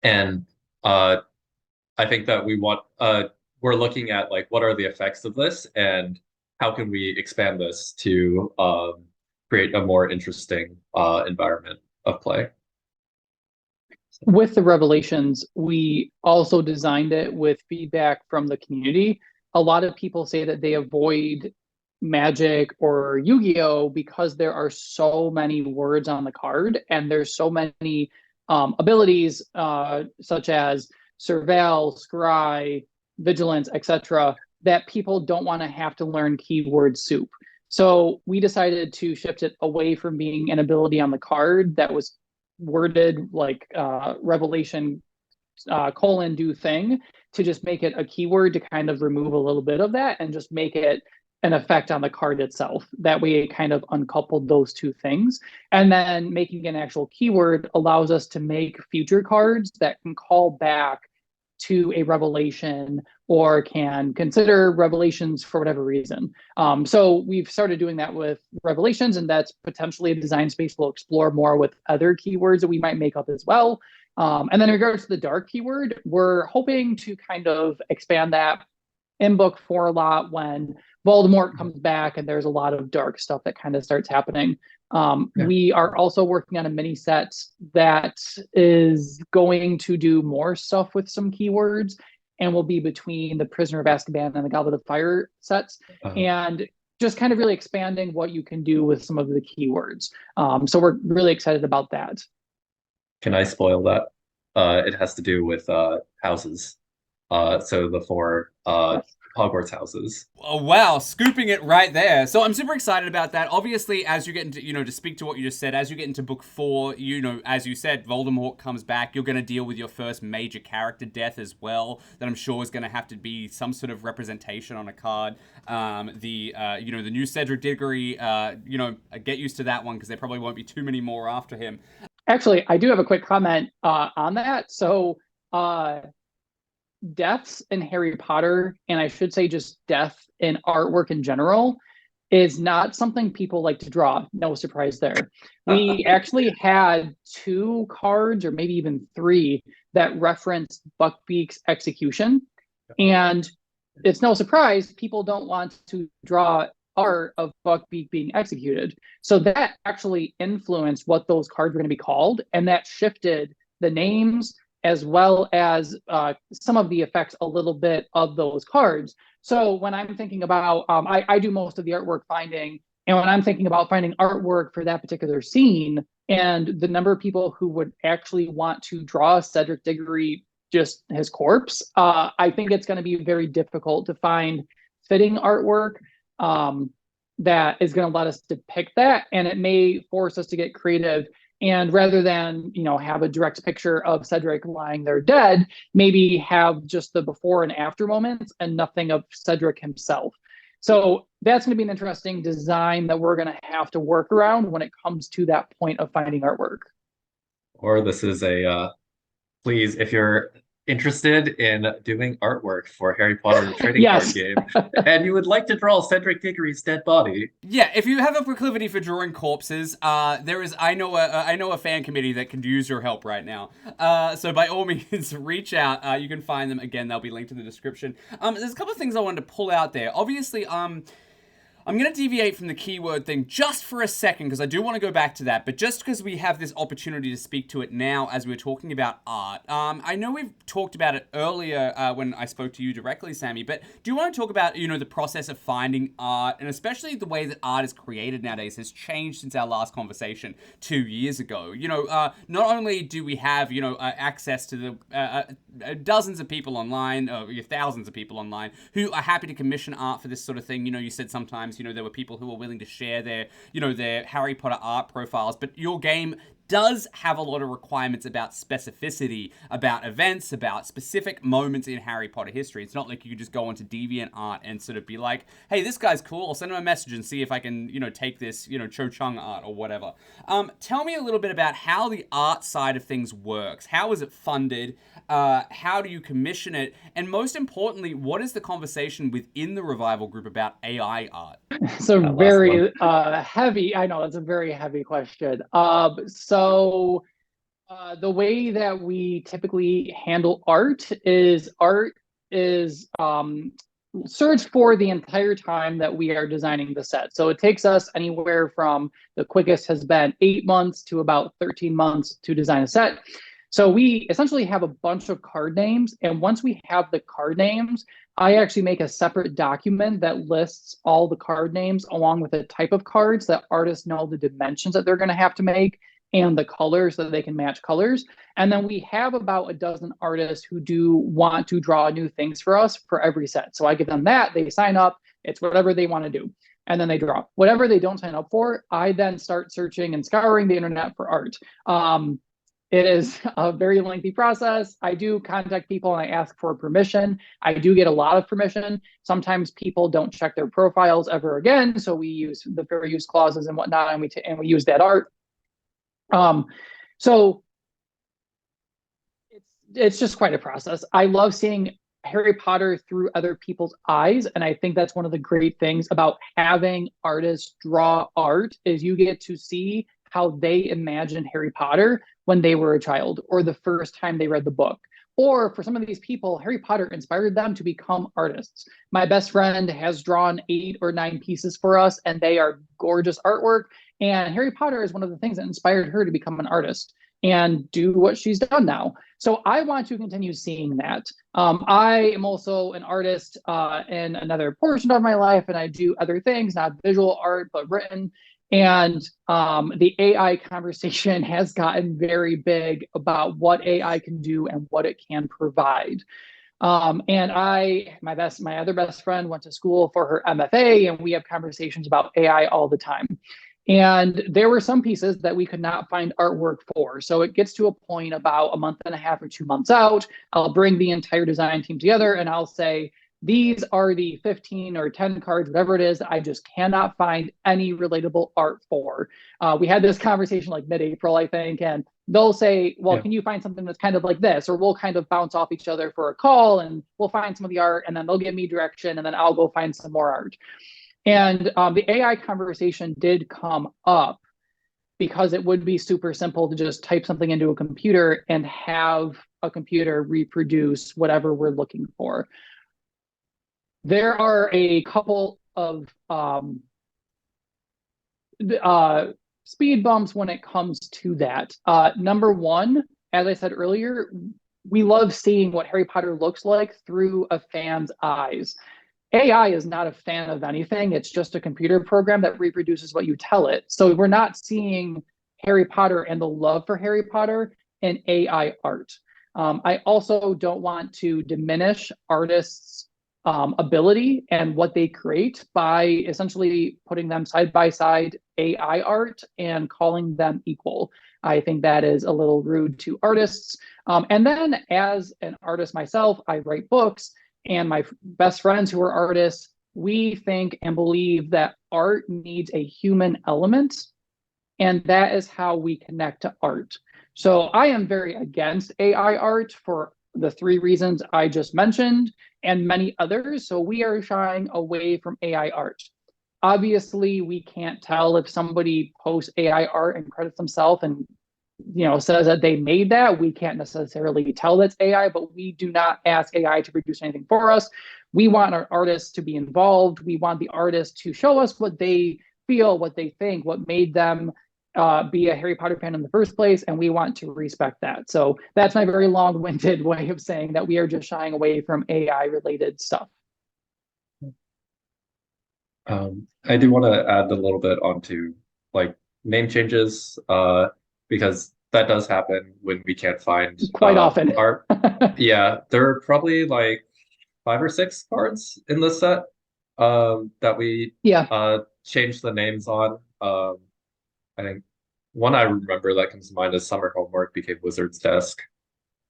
And I think that we're looking at like what are the effects of this and how can we expand this to create a more interesting environment of play. With the Revelations, we also designed it with feedback from the community. A lot of people say that they avoid Magic or Yu-Gi-Oh because there are so many words on the card and there's so many abilities such as Surveil, Scry, Vigilance, etc., that people don't want to have to learn keyword soup. So we decided to shift it away from being an ability on the card that was worded like Revelation do thing, to just make it a keyword to kind of remove a little bit of that and just make it an effect on the card itself. That way it kind of uncoupled those two things. And then making an actual keyword allows us to make future cards that can call back to a revelation or can consider revelations for whatever reason. So we've started doing that with revelations, and that's potentially a design space we'll explore more with other keywords that we might make up as well. And then in regards to the dark keyword, we're hoping to kind of expand that in book 4 a lot when Voldemort comes back and there's a lot of dark stuff that kind of starts happening. We are also working on a mini set that is going to do more stuff with some keywords and will be between the Prisoner of Azkaban and the Goblet of Fire sets, and just kind of really expanding what you can do with some of the keywords. So we're really excited about that. Can I spoil that? It has to do with houses. So the 4 Hogwarts houses. Oh, wow, scooping it right there. So I'm super excited about that. Obviously, as you get into, to speak to what you just said, as you get into book 4, as you said, Voldemort comes back. You're going to deal with your first major character death as well, that I'm sure is going to have to be some sort of representation on a card. The new Cedric Diggory, get used to that one because there probably won't be too many more after him. Actually, I do have a quick comment on that. So, deaths in Harry Potter, and I should say just death in artwork in general, is not something people like to draw. No surprise there. We actually had 2 cards, or maybe even 3, that reference Buckbeak's execution. And it's no surprise people don't want to draw art of Buckbeak being executed. So that actually influenced what those cards were going to be called, and that shifted the names as well as some of the effects a little bit of those cards. So when I'm thinking about, I do most of the artwork finding, and when I'm thinking about finding artwork for that particular scene, and the number of people who would actually want to draw Cedric Diggory, just his corpse, I think it's going to be very difficult to find fitting artwork that is going to let us depict that, and it may force us to get creative. And rather than, have a direct picture of Cedric lying there dead, maybe have just the before and after moments and nothing of Cedric himself. So that's going to be an interesting design that we're going to have to work around when it comes to that point of finding artwork. Or this is please, if you're interested in doing artwork for Harry Potter trading card game, and you would like to draw Cedric Diggory's dead body. Yeah, if you have a proclivity for drawing corpses, I know a fan committee that could use your help right now. So by all means, reach out. You can find them again. They'll be linked in the description. There's a couple of things I wanted to pull out there. Obviously, I'm going to deviate from the keyword thing just for a second because I do want to go back to that, but just because we have this opportunity to speak to it now as we were talking about art. I know we've talked about it earlier when I spoke to you directly, Sammy, but do you want to talk about, the process of finding art, and especially the way that art is created nowadays has changed since our last conversation 2 years ago? Not only do we have, access to the dozens of people online, thousands of people online who are happy to commission art for this sort of thing. You said sometimes, there were people who were willing to share their Harry Potter art profiles, but your game does have a lot of requirements about specificity, about events, about specific moments in Harry Potter history. It's not like you could just go onto DeviantArt and sort of be like, hey, this guy's cool, I'll send him a message and see if I can, take this, Cho Chang art or whatever. Tell me a little bit about how the art side of things works. How is it funded? How do you commission it? And most importantly, what is the conversation within the Revival group about AI art? So very heavy. I know that's a very heavy question. So the way that we typically handle art is searched for the entire time that we are designing the set. So it takes us anywhere from, the quickest has been 8 months to about 13 months to design a set. So we essentially have a bunch of card names, and once we have the card names, I actually make a separate document that lists all the card names along with the type of cards, that artists know the dimensions that they're going to have to make and the colors so that they can match colors. And then we have about a dozen artists who do want to draw new things for us for every set. So I give them that, they sign up, it's whatever they want to do, and then they draw. Whatever they don't sign up for, I then start searching and scouring the internet for art. It is a very lengthy process. I do contact people and I ask for permission. I do get a lot of permission. Sometimes people don't check their profiles ever again, so we use the fair use clauses and whatnot, and we use that art. So it's just quite a process. I love seeing Harry Potter through other people's eyes, and I think that's one of the great things about having artists draw art is you get to see how they imagined Harry Potter when they were a child or the first time they read the book. Or for some of these people, Harry Potter inspired them to become artists. My best friend has drawn 8 or 9 pieces for us, and they are gorgeous artwork. And Harry Potter is one of the things that inspired her to become an artist and do what she's done now. So I want to continue seeing that. I am also an artist in another portion of my life, and I do other things, not visual art, but written. And the AI conversation has gotten very big about what AI can do and what it can provide. And my other best friend went to school for her MFA, and we have conversations about AI all the time. And there were some pieces that we could not find artwork for. So it gets to a point about a month and a half or 2 months out. I'll bring the entire design team together and I'll say, these are the 15 or 10 cards, whatever it is, I just cannot find any relatable art for. We had this conversation like mid-April, I think, and they'll say, well, can you find something that's kind of like this? Or we'll kind of bounce off each other for a call and we'll find some of the art and then they'll give me direction and then I'll go find some more art. And the AI conversation did come up because it would be super simple to just type something into a computer and have a computer reproduce whatever we're looking for. There are a couple of speed bumps when it comes to that. Number one, as I said earlier, we love seeing what Harry Potter looks like through a fan's eyes. AI is not a fan of anything. It's just a computer program that reproduces what you tell it. So we're not seeing Harry Potter and the love for Harry Potter in AI art. I also don't want to diminish artists' ability and what they create by essentially putting them side by side AI art and calling them equal. I think that is a little rude to artists. And then as an artist myself, I write books. And my best friends who are artists, we think and believe that art needs a human element, and that is how we connect to art. So I am very against AI art for the 3 reasons I just mentioned, and many others. So we are shying away from AI art. Obviously, we can't tell if somebody posts AI art and credits themselves and says that they made that. We can't necessarily tell that's AI, but we do not ask AI to produce anything for us. We want our artists to be involved. We want the artists to show us what they feel, what they think, what made them be a Harry Potter fan in the first place, and we want to respect that. So that's my very long-winded way of saying that we are just shying away from AI-related stuff. I do want to add a little bit onto like name changes, because that does happen when we can't find quite often art. Yeah, there are probably like 5 or 6 cards in this set that we changed the names on. I think one I remember that comes to mind is Summer Homework became Wizard's Desk.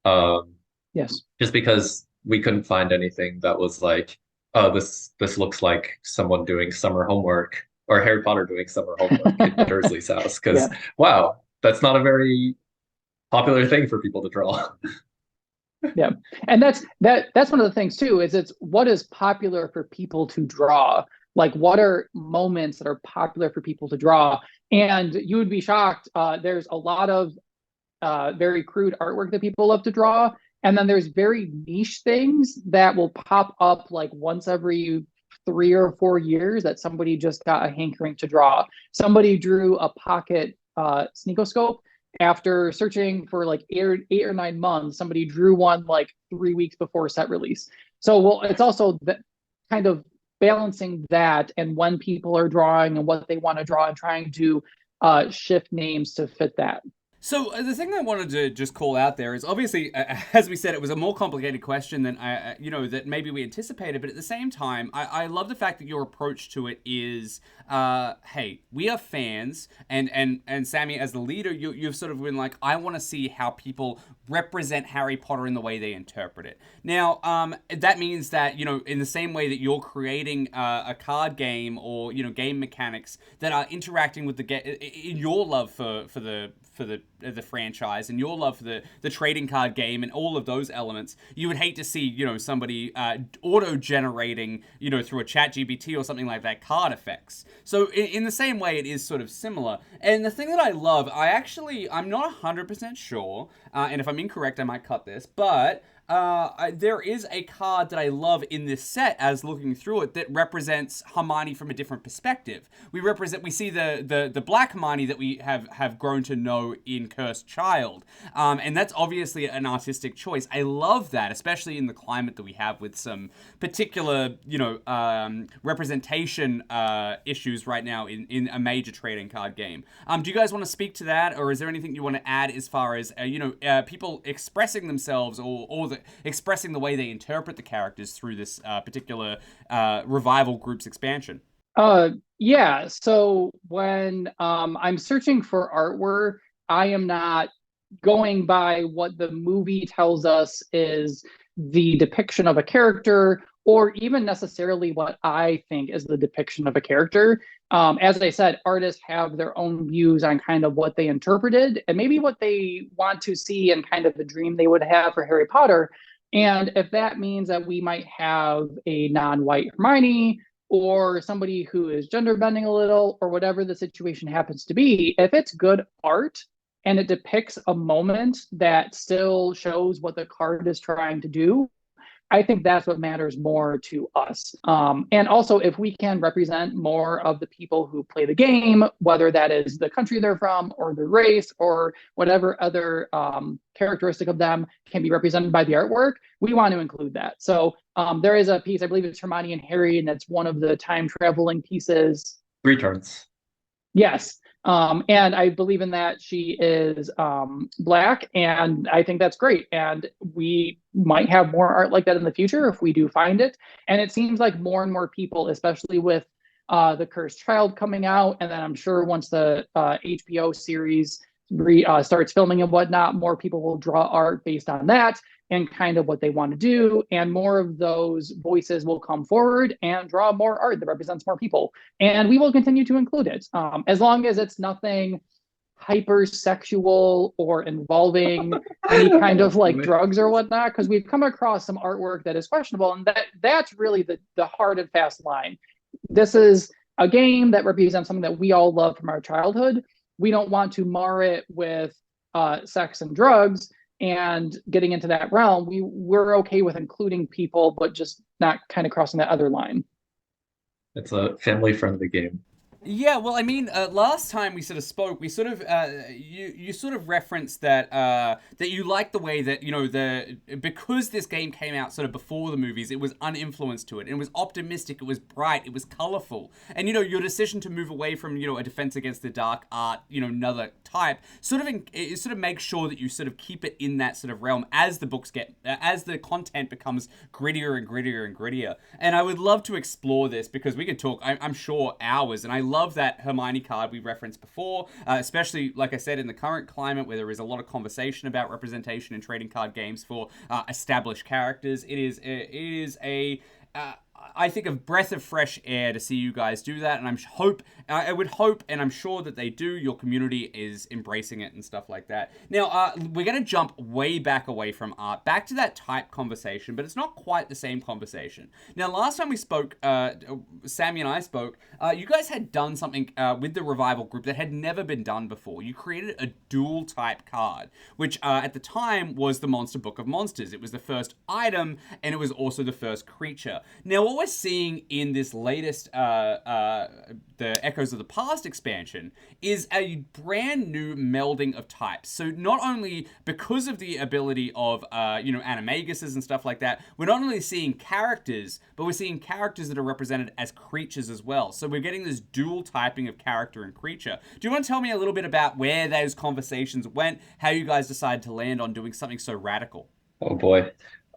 Yes. Just because we couldn't find anything that was like, oh, this looks like someone doing summer homework or Harry Potter doing summer homework in Dursley's house. Because wow, that's not a very popular thing for people to draw. Yeah, and that's one of the things too. Is it's what is popular for people to draw. Like, what are moments that are popular for people to draw? And you would be shocked. There's a lot of very crude artwork that people love to draw. And then there's very niche things that will pop up like once every 3 or 4 years that somebody just got a hankering to draw. Somebody drew a pocket sneakoscope after searching for like 8 or 9 months. Somebody drew one like 3 weeks before set release. So, well, it's also that kind of balancing that and when people are drawing and what they want to draw and trying to shift names to fit that. So the thing I wanted to just call out there is obviously, as we said, it was a more complicated question than that maybe we anticipated. But at the same time, I love the fact that your approach to it is, hey, we are fans, and Sammy, as the leader, you've sort of been like, I want to see how people represent Harry Potter in the way they interpret it. Now, that means that in the same way that you're creating a card game or game mechanics that are interacting with the in your love for the the franchise and your love for the trading card game and all of those elements, you would hate to see, you know, somebody auto-generating, you know, through a chat GPT or something like that, card effects. So in the same way, it is sort of similar. And the thing that I love, I'm not 100% sure, and if I'm incorrect, I might cut this, but there is a card that I love in this set as looking through it that represents Hermione from a different perspective. We see the black Hermione that we have grown to know in Cursed Child. And that's obviously an artistic choice. I love that, especially in the climate that we have with some particular, you know, representation issues right now in a major trading card game. Do you guys want to speak to that, or is there anything you want to add as far as, people expressing themselves or expressing the way they interpret the characters through this particular Revival group's expansion? Yeah. So when I'm searching for artwork, I am not going by what the movie tells us is the depiction of a character, or even necessarily what I think is the depiction of a character. As I said, artists have their own views on kind of what they interpreted and maybe what they want to see and kind of the dream they would have for Harry Potter. And if that means that we might have a non-white Hermione, or somebody who is gender bending a little, or whatever the situation happens to be, if it's good art and it depicts a moment that still shows what the card is trying to do, I think that's what matters more to us. And also, if we can represent more of the people who play the game, whether that is the country they're from, or the race, or whatever other characteristic of them can be represented by the artwork, we want to include that. So there is a piece, I believe it's Hermione and Harry, and that's one of the time traveling pieces. Returns. Yes. And I believe in that. She is Black, and I think that's great. And we might have more art like that in the future if we do find it. And it seems like more and more people, especially with the Cursed Child coming out, and then I'm sure once the HBO series starts filming and whatnot, more people will draw art based on that and kind of what they want to do, and more of those voices will come forward and draw more art that represents more people, and we will continue to include it, as long as it's nothing hypersexual or involving any kind of like drugs or whatnot, because we've come across some artwork that is questionable, and that's really the hard and fast line. This is a game that represents something that we all love from our childhood. We don't want to mar it with sex and drugs and getting into that realm. We're okay with including people, but just not kind of crossing that other line. It's a family-friendly game. Yeah, well, I mean, last time we sort of spoke, we sort of you sort of referenced that that you like the way that, you know, because this game came out sort of before the movies, it was uninfluenced to it. It was optimistic, it was bright, it was colorful, and, you know, your decision to move away from, you know, a Defense Against the Dark art, you know, another type, it sort of makes sure that you sort of keep it in that sort of realm as the books as the content becomes grittier and grittier and grittier. And I would love to explore this, because we could talk, I'm sure, hours, and I love that Hermione card we referenced before, especially, like I said, in the current climate where there is a lot of conversation about representation in trading card games for established characters. It is a I think a breath of fresh air to see you guys do that, and I would hope, and I'm sure that they do. Your community is embracing it and stuff like that. Now, we're going to jump way back away from art, back to that type conversation, but it's not quite the same conversation. Now, last time we spoke, Sammy and I spoke, you guys had done something with the Revival group that had never been done before. You created a dual type card, which at the time was the Monster Book of Monsters. It was the first item, and it was also the first creature. Now, what we're seeing in this latest the Echoes of the Past expansion is a brand new melding of types. So not only because of the ability of animaguses and stuff like that, we're not only seeing characters, but we're seeing characters that are represented as creatures as well. So we're getting this dual typing of character and creature. Do you want to tell me a little bit about where those conversations went, how you guys decided to land on doing something so radical? Oh boy.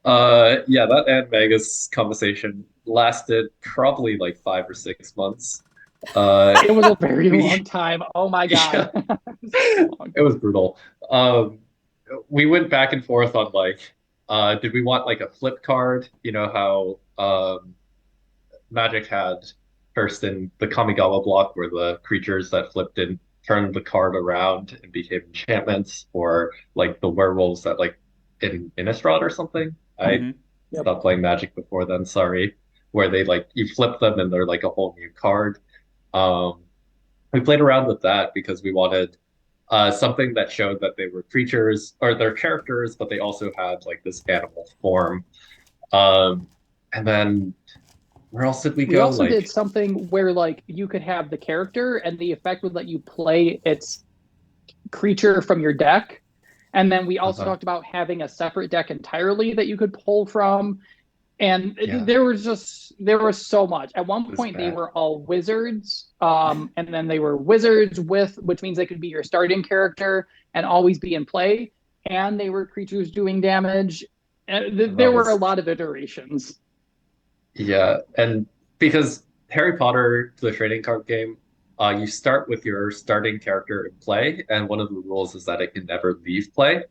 Yeah, that animagus conversation lasted probably like 5 or 6 months. It was a very long time. Oh my God. Yeah, it was brutal. We went back and forth on like, did we want like a flip card? You know how Magic had first in the Kamigawa block where the creatures that flipped in turned the card around and became enchantments, or like the werewolves that like in Innistrad or something. I Hmm. Yep. stopped playing Magic before then, sorry, where they like you flip them and they're like a whole new card. Um, we played around with that because we wanted something that showed that they were creatures or they're characters, but they also had like this animal form. Um, and then where else did we We go? also did Like, something where like you could have the character and the effect would let you play its creature from your deck. And then we also uh talked about having a separate deck entirely that you could pull from. And yeah, there was so much. At one it was point, they bad. were all wizards, and then they were wizards which means they could be your starting character and always be in play. And they were creatures doing damage. That There were a was lot of iterations. Yeah, and because Harry Potter, the trading card game, you start with your starting character in play, and one of the rules is that it can never leave play.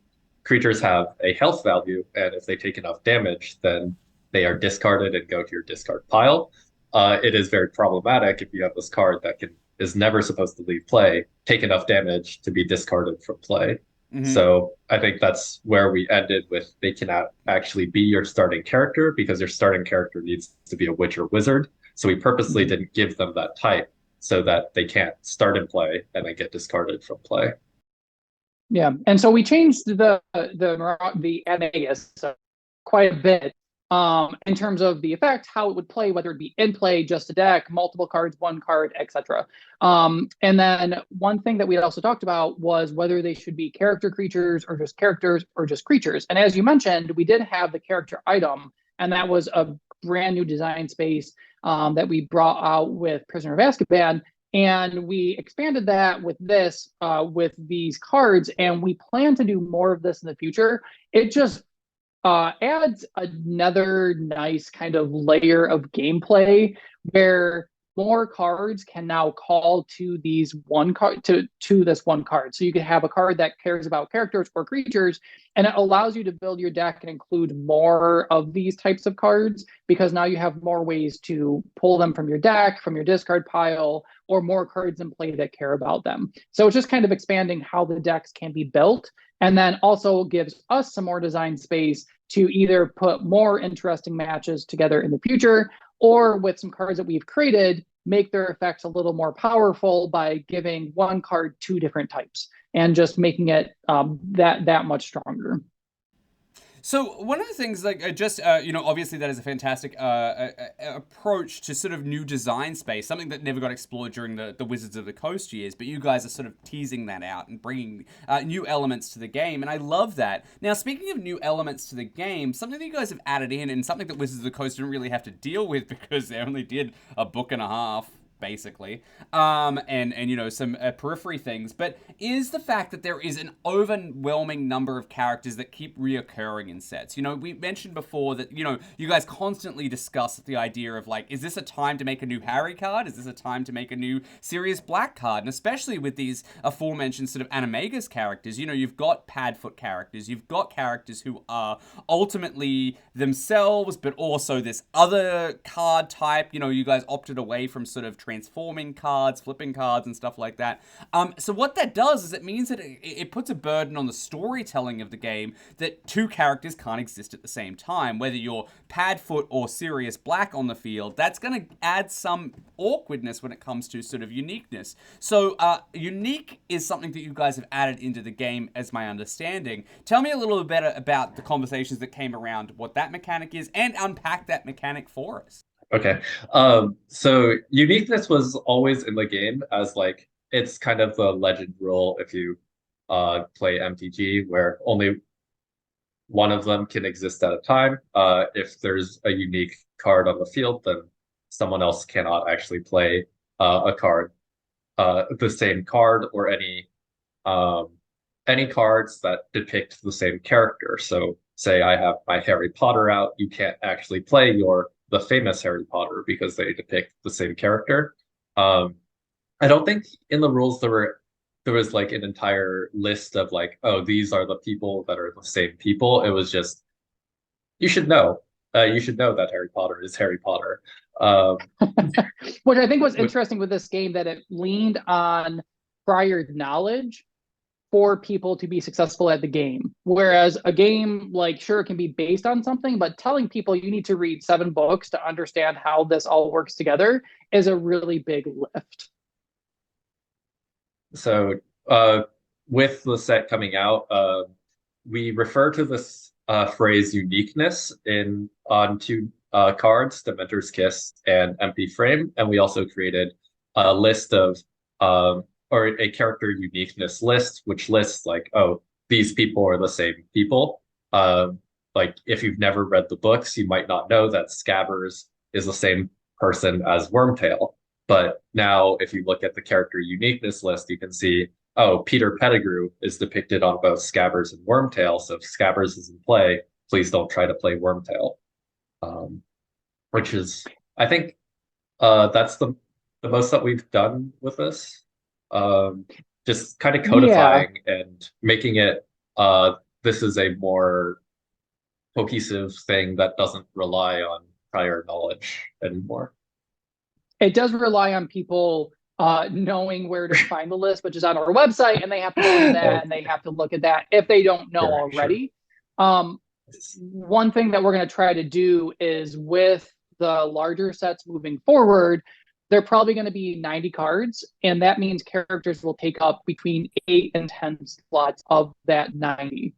Creatures have a health value, and if they take enough damage, then they are discarded and go to your discard pile. It is very problematic if you have this card that can is never supposed to leave play, take enough damage to be discarded from play. Hmm. So I think that's where we ended with they cannot actually be your starting character because your starting character needs to be a witch or wizard. So we purposely Mhm. didn't give them that type so that they can't start in play and then get discarded from play. Yeah, and so we changed the Anagas quite a bit in terms of the effect, how it would play, whether it be in play, just a deck, multiple cards, one card, etc. And then one thing that we had also talked about was whether they should be character creatures or just creatures. And as you mentioned, we did have the character item, and that was a brand new design space that we brought out with Prisoner of Azkaban, and we expanded that with this with these cards, and we plan to do more of this in the future. It just adds another nice kind of layer of gameplay where more cards can now call to these one card to this one card. So you can have a card that cares about characters or creatures, and it allows you to build your deck and include more of these types of cards because now you have more ways to pull them from your deck, from your discard pile, or more cards in play that care about them. So it's just kind of expanding how the decks can be built, and then also gives us some more design space to either put more interesting matches together in the future, or with some cards that we've created, make their effects a little more powerful by giving one card two different types and just making it that much stronger. So one of the things, like, obviously that is a fantastic approach to sort of new design space, something that never got explored during the Wizards of the Coast years. But you guys are sort of teasing that out and bringing new elements to the game, and I love that. Now, speaking of new elements to the game, something that you guys have added in, and something that Wizards of the Coast didn't really have to deal with because they only did a book and a half basically, and some periphery things, but is the fact that there is an overwhelming number of characters that keep reoccurring in sets. We mentioned before that you guys constantly discuss the idea of, like, is this a time to make a new Harry card? Is this a time to make a new Sirius Black card? And especially with these aforementioned sort of Animagus characters, you've got Padfoot characters, you've got characters who are ultimately themselves, but also this other card type. You guys opted away from sort of transforming cards, flipping cards, and stuff like that. So what that does is it means that it puts a burden on the storytelling of the game that two characters can't exist at the same time. Whether you're Padfoot or Sirius Black on the field, that's going to add some awkwardness when it comes to sort of uniqueness. So unique is something that you guys have added into the game, as my understanding. Tell me a little bit better about the conversations that came around what that mechanic is, and unpack that mechanic for us. Okay. So uniqueness was always in the game as like it's kind of the legend rule if you play MTG where only one of them can exist at a time. If there's a unique card on the field, then someone else cannot actually play a card, the same card or um, any cards that depict the same character. So say I have my Harry Potter out, you can't actually play the famous Harry Potter because they depict the same character. Um, I don't think in the rules there was like an entire list of like, oh, these are the people that are the same people. It was just you should know. You should know that Harry Potter is Harry Potter. Um, Which I think was with, interesting with this game, that it leaned on prior knowledge for people to be successful at the game. Whereas a game, like, sure, it can be based on something, but telling people you need to read 7 books to understand how this all works together is a really big lift. So, with the set coming out, we refer to this phrase uniqueness on 2 cards, Dementor's Kiss and Empty Frame, and we also created a list of or a character uniqueness list, which lists like, oh, these people are the same people. Like if you've never read the books, you might not know that Scabbers is the same person as Wormtail. But now, if you look at the character uniqueness list, you can see, oh, Peter Pettigrew is depicted on both Scabbers and Wormtail. So if Scabbers is in play, please don't try to play Wormtail. Which is, I think, that's the most that we've done with this. Just kind of codifying and making it, this is a more cohesive thing that doesn't rely on prior knowledge anymore. It does rely on people knowing where to find the list, which is on our website, and they have to go to that and they have to look at that if they don't know already. Sure. One thing that we're going to try to do is, with the larger sets moving forward, they're probably going to be 90 cards, and that means characters will take up between 8 and 10 slots of that 90.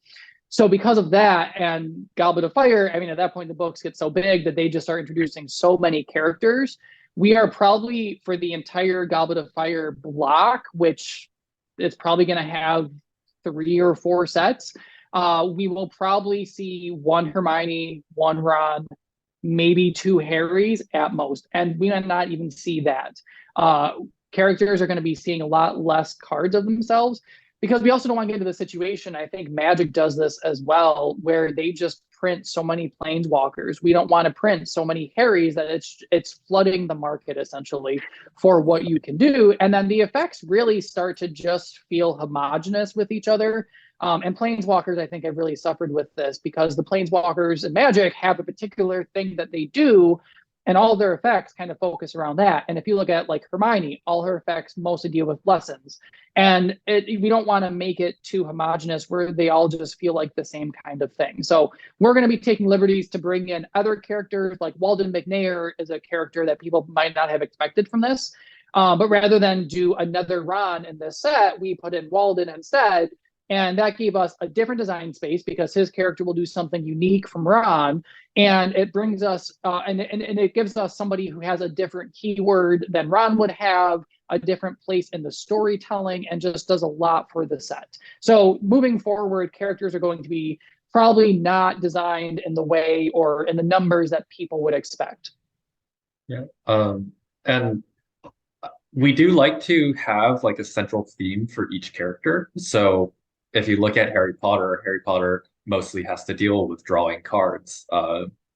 So because of that, and Goblet of Fire, I mean, at that point, the books get so big that they just start introducing so many characters. We are probably, for the entire Goblet of Fire block, which it's probably going to have 3 or 4 sets, we will probably see 1 Hermione, 1 Ron, maybe 2 Harrys at most. And we might not even see that. Characters are going to be seeing a lot less cards of themselves, because we also don't want to get into the situation, I think Magic does this as well, where they just print so many Planeswalkers. We don't want to print so many Harrys that it's flooding the market, essentially, for what you can do. And then the effects really start to just feel homogenous with each other. And Planeswalkers, I think, have really suffered with this, because the Planeswalkers in Magic have a particular thing that they do, and all their effects kind of focus around that. And if you look at, like, Hermione, all her effects mostly deal with lessons. And we don't want to make it too homogenous where they all just feel like the same kind of thing. So we're going to be taking liberties to bring in other characters, like Walden McNair is a character that people might not have expected from this. But rather than do another Ron in this set, we put in Walden instead. And that gave us a different design space, because his character will do something unique from Ron. And it brings us, and it gives us somebody who has a different keyword than Ron would have, a different place in the storytelling, and just does a lot for the set. So moving forward, characters are going to be probably not designed in the way or in the numbers that people would expect. Yeah. And we do like to have like a central theme for each character. So if you look at Harry Potter mostly has to deal with drawing cards.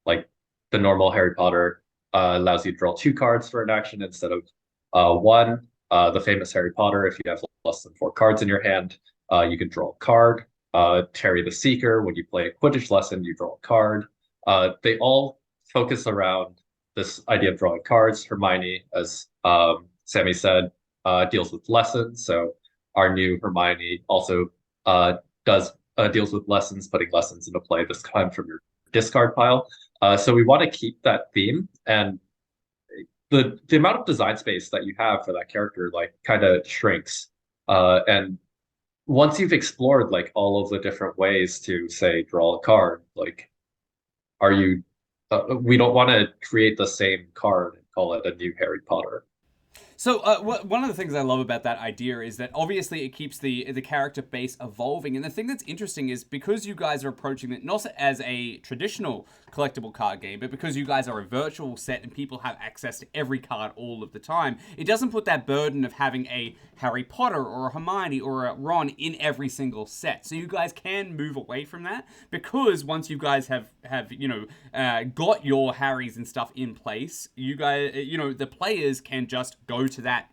Like the normal Harry Potter allows you to draw 2 cards for an action instead of 1. The famous Harry Potter, if you have less than 4 cards in your hand, you can draw a card. Terry the Seeker, when you play a Quidditch lesson, you draw a card. They all focus around this idea of drawing cards. Hermione, as Sammy said, deals with lessons. So our new Hermione also deals with lessons, putting lessons into play, this time from your discard pile. So we want to keep that theme, and the amount of design space that you have for that character like kind of shrinks. And once you've explored like all of the different ways to, say, draw a card, like, we don't want to create the same card and call it a new Harry Potter. So one of the things I love about that idea is that obviously it keeps the character base evolving. And the thing that's interesting is, because you guys are approaching it not as a traditional collectible card game, but because you guys are a virtual set and people have access to every card all of the time, it doesn't put that burden of having a Harry Potter or a Hermione or a Ron in every single set. So you guys can move away from that, because once you guys have got your Harrys and stuff in place, you guys, the players can just go to that,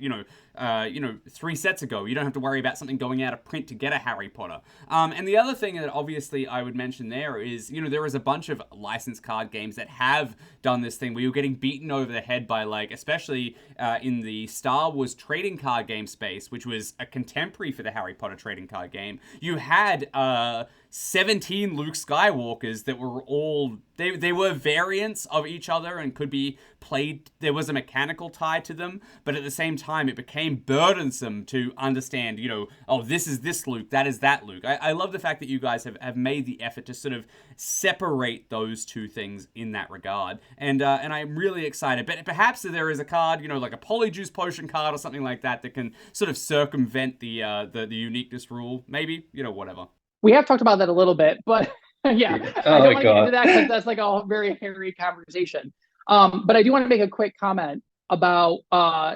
3 sets ago. You don't have to worry about something going out of print to get a Harry Potter. And the other thing that obviously I would mention there is, there is a bunch of licensed card games that have done this thing where you're getting beaten over the head by, like, especially in the Star Wars trading card game space, which was a contemporary for the Harry Potter trading card game. You had 17 Luke Skywalkers that were all, they were variants of each other and could be played. There was a mechanical tie to them, but at the same time it became burdensome to understand, oh, this is this Luke, that is that Luke. I love the fact that you guys have made the effort to sort of separate those two things in that regard, and I'm really excited. But perhaps there is a card, like a Polyjuice Potion card or something like that can sort of circumvent the uniqueness rule, maybe, whatever. We have talked about that a little bit, but yeah, I don't want to get into that because that's like a very hairy conversation. But I do want to make a quick comment about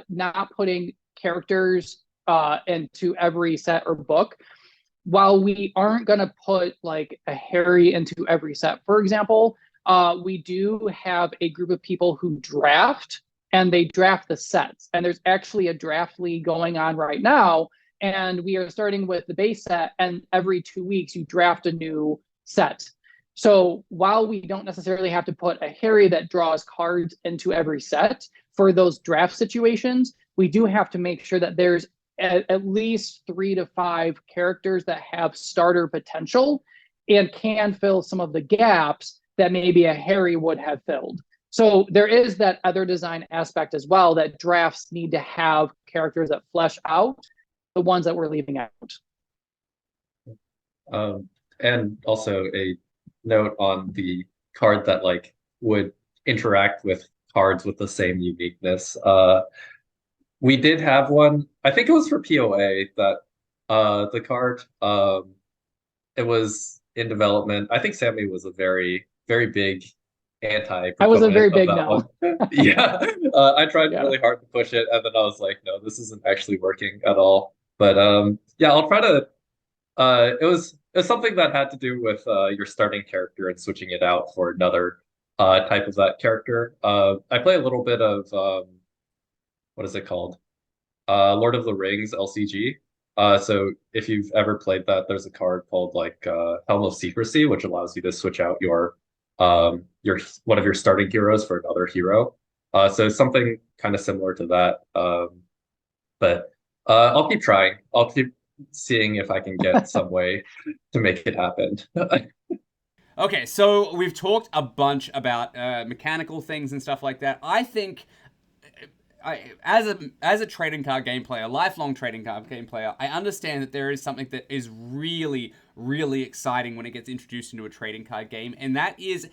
not putting characters into every set or book. While we aren't going to put like a Harry into every set, for example, we do have a group of people who draft, and they draft the sets. And there's actually a draft league going on right now. And we are starting with the base set, and every 2 weeks you draft a new set. So while we don't necessarily have to put a Harry that draws cards into every set for those draft situations, we do have to make sure that there's at least 3 to 5 characters that have starter potential and can fill some of the gaps that maybe a Harry would have filled. So there is that other design aspect as well, that drafts need to have characters that flesh out the ones that we're leaving out. And also a note on the card that like would interact with cards with the same uniqueness. We did have one, I think it was for POA, that the card, it was in development. I think Sammy was a very, very big anti. I was a very big no. Yeah, I tried really hard to push it, and then I was like, no, this isn't actually working at all. But yeah, I'll try to. It was something that had to do with your starting character and switching it out for another type of that character. I play a little bit of what is it called? Lord of the Rings LCG. So if you've ever played that, there's a card called like Helm of Secrecy, which allows you to switch out your one of your starting heroes for another hero. So something kind of similar to that. But I'll keep trying. I'll keep seeing if I can get some way to make it happen. Okay, so we've talked a bunch about mechanical things and stuff like that. I think, as a trading card game player, lifelong trading card game player, I understand that there is something that is really, really exciting when it gets introduced into a trading card game, and that is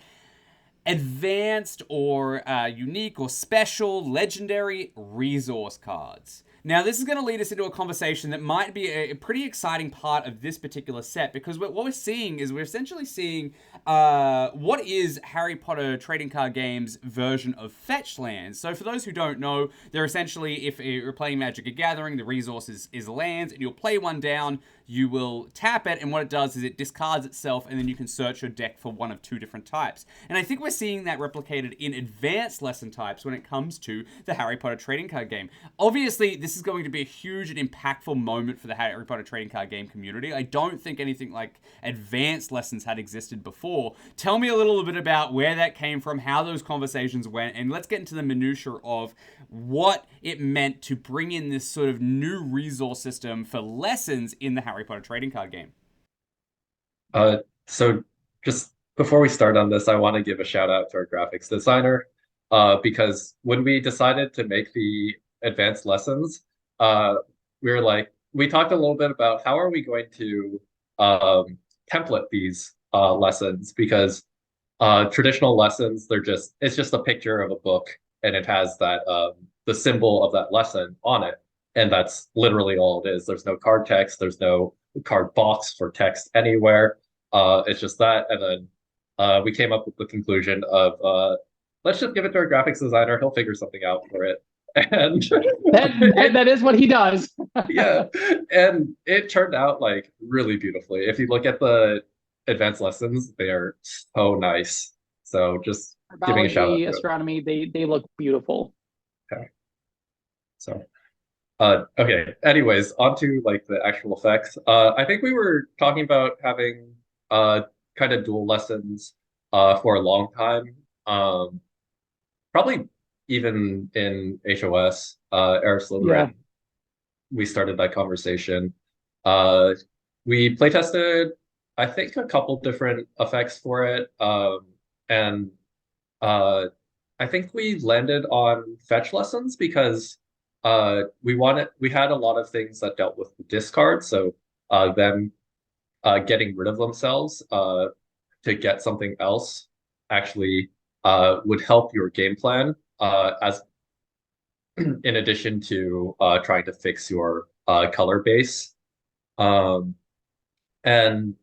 advanced or unique or special legendary resource cards. Now, this is going to lead us into a conversation that might be a pretty exciting part of this particular set, because what we're seeing is we're essentially seeing what is Harry Potter trading card games version of fetch lands. So for those who don't know, they're essentially, if you're playing Magic the Gathering, the resource is lands, and you'll play one down, you will tap it, and what it does is it discards itself, and then you can search your deck for one of 2 different types. And I think we're seeing that replicated in advanced lesson types when it comes to the Harry Potter trading card game. Obviously, this is going to be a huge and impactful moment for the Harry Potter trading card game community. I don't think anything like advanced lessons had existed before. Tell me a little bit about where that came from, how those conversations went, and let's get into the minutiae of what it meant to bring in this sort of new resource system for lessons in the Harry Potter trading card game. So just before we start on this, I want to give a shout out to our graphics designer, because when we decided to make the advanced lessons, we talked a little bit about how are we going to template these lessons, because traditional lessons, it's just a picture of a book, and it has that the symbol of that lesson on it, and that's literally all it is. There's no card text, there's no card box for text anywhere. It's just that, and then we came up with the conclusion of let's just give it to our graphics designer, he'll figure something out for it. And that is what he does. Yeah, and it turned out like really beautifully. If you look at the advanced lessons, they are so nice. So just giving a shout out to astronomy, they look beautiful. Okay. So Okay. Anyways, on to like the actual effects. I think we were talking about having kind of dual lessons for a long time. Probably even in HOS, Eris Yeah. Slytherin, we started that conversation. Uh, we play tested, I think, a couple different effects for it. And uh, I think we landed on fetch lessons because we had a lot of things that dealt with the discard, so them getting rid of themselves to get something else actually would help your game plan as in addition to trying to fix your color base. Um, and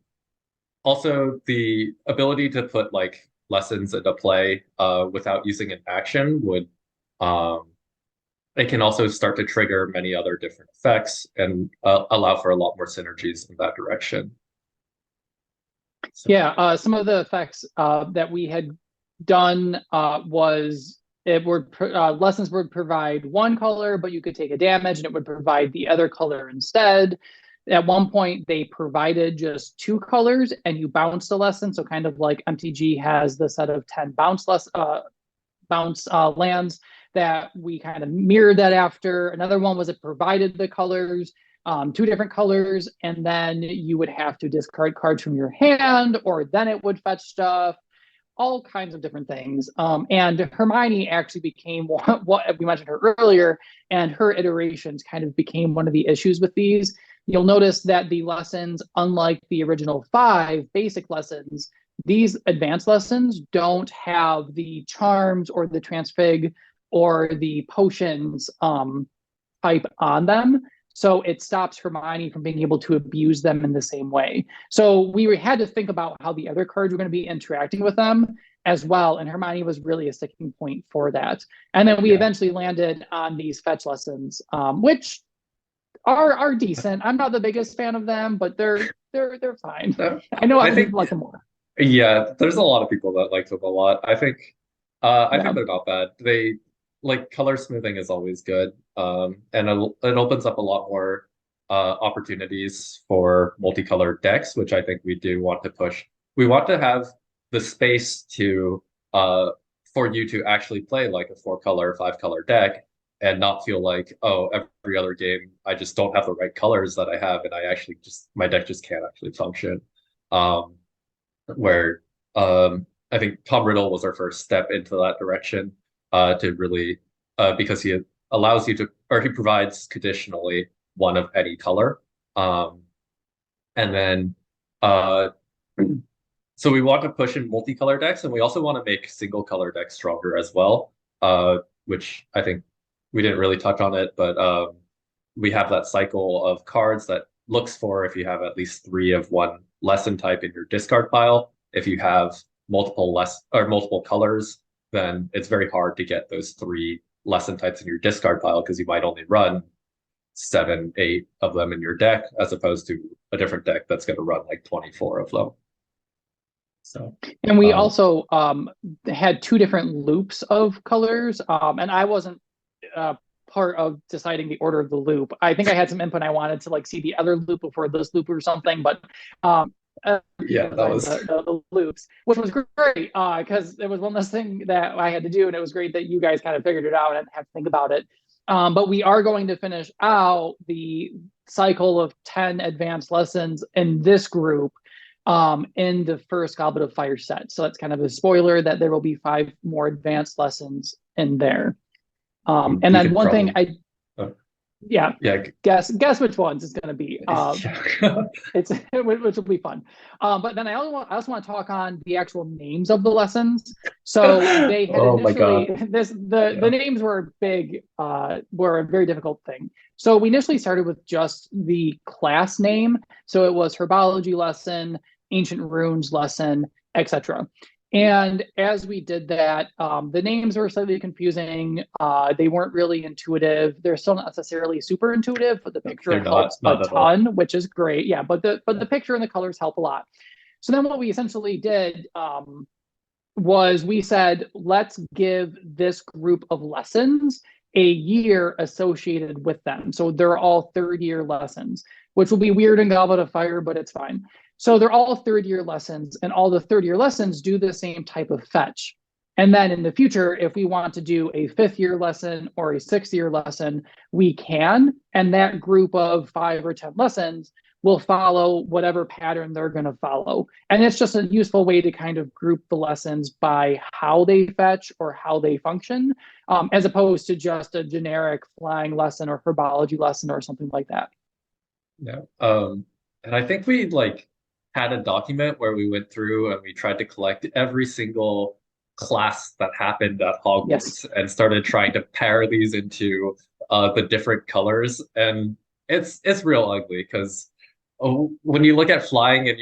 also the ability to put like lessons into play without using an action would um, it can also start to trigger many other different effects and allow for a lot more synergies in that direction. So, Yeah, some of the effects that we had done was lessons would provide one color, but you could take a damage and it would provide the other color instead. At one point, they provided just two colors and you bounced a lesson. So kind of like MTG has the set of 10 bounce lands that we kind of mirrored that after. Another one was it provided the colors, two different colors, and then you would have to discard cards from your hand, or then it would fetch stuff, all kinds of different things. And Hermione actually became what we mentioned her earlier, and her iterations kind of became one of the issues with these. You'll notice that the lessons, unlike the original 5 basic lessons, these advanced lessons don't have the charms or the transfig or the potions type on them. So it stops Hermione from being able to abuse them in the same way. So we had to think about how the other cards were going to be interacting with them as well. And Hermione was really a sticking point for that. And then we eventually landed on these fetch lessons, which are decent. I'm not the biggest fan of them, but they're fine. I know other people like them more. Yeah, there's a lot of people that like them a lot. I think they're not bad. They like color smoothing is always good. And it opens up a lot more opportunities for multicolored decks, which I think we do want to push. We want to have the space to for you to actually play like a 4-color, 5-color deck and not feel like, oh, every other game I just don't have the right colors that I have and I actually just my deck just can't actually function. Um, where I think Tom Riddle was our first step into that direction to really because he allows you to or he provides conditionally one of any color. And then uh, so we want to push in multicolor decks and we also want to make single color decks stronger as well, which I think we didn't really touch on it, but we have that cycle of cards that looks for if you have at least 3 of one lesson type in your discard pile. If you have multiple colors, then it's very hard to get those 3 lesson types in your discard pile because you might only run 7, 8 of them in your deck, as opposed to a different deck that's going to run like 24 of them. So, and we also had 2 different loops of colors, and I wasn't part of deciding the order of the loop. I think I had some input. I wanted to like see the other loop before this loop or something, but yeah, that was the loops, which was great because it was one less thing that I had to do, and it was great that you guys kind of figured it out and had to think about it. But we are going to finish out the cycle of 10 advanced lessons in this group in the first Goblet of Fire set. So that's kind of a spoiler that there will be 5 more advanced lessons in there. And then one thing yeah, guess which ones it's going to be. It's which will be fun. But then I also want to talk on the actual names of the lessons. So they had initially the names were big, were a very difficult thing. So we initially started with just the class name. So it was herbology lesson, ancient runes lesson, etc. And as we did that, the names were slightly confusing. They weren't really intuitive. They're still not necessarily super intuitive, but the picture helps a ton, which is great. Yeah, but the picture and the colors help a lot. So then what we essentially did was we said, let's give this group of lessons a year associated with them. So they're all third year lessons, which will be weird in Goblet of Fire, but it's fine. So they're all third year lessons, and all the third year lessons do the same type of fetch. And then in the future, if we want to do a fifth year lesson or a sixth year lesson, we can. And that group of 5 or 10 lessons will follow whatever pattern they're going to follow. And it's just a useful way to kind of group the lessons by how they fetch or how they function, as opposed to just a generic flying lesson or herbology lesson or something like that. Yeah. And I think we like had a document where we went through and we tried to collect every single class that happened at Hogwarts. Yes. And started trying to pair these into the different colors. And it's real ugly because when you look at flying and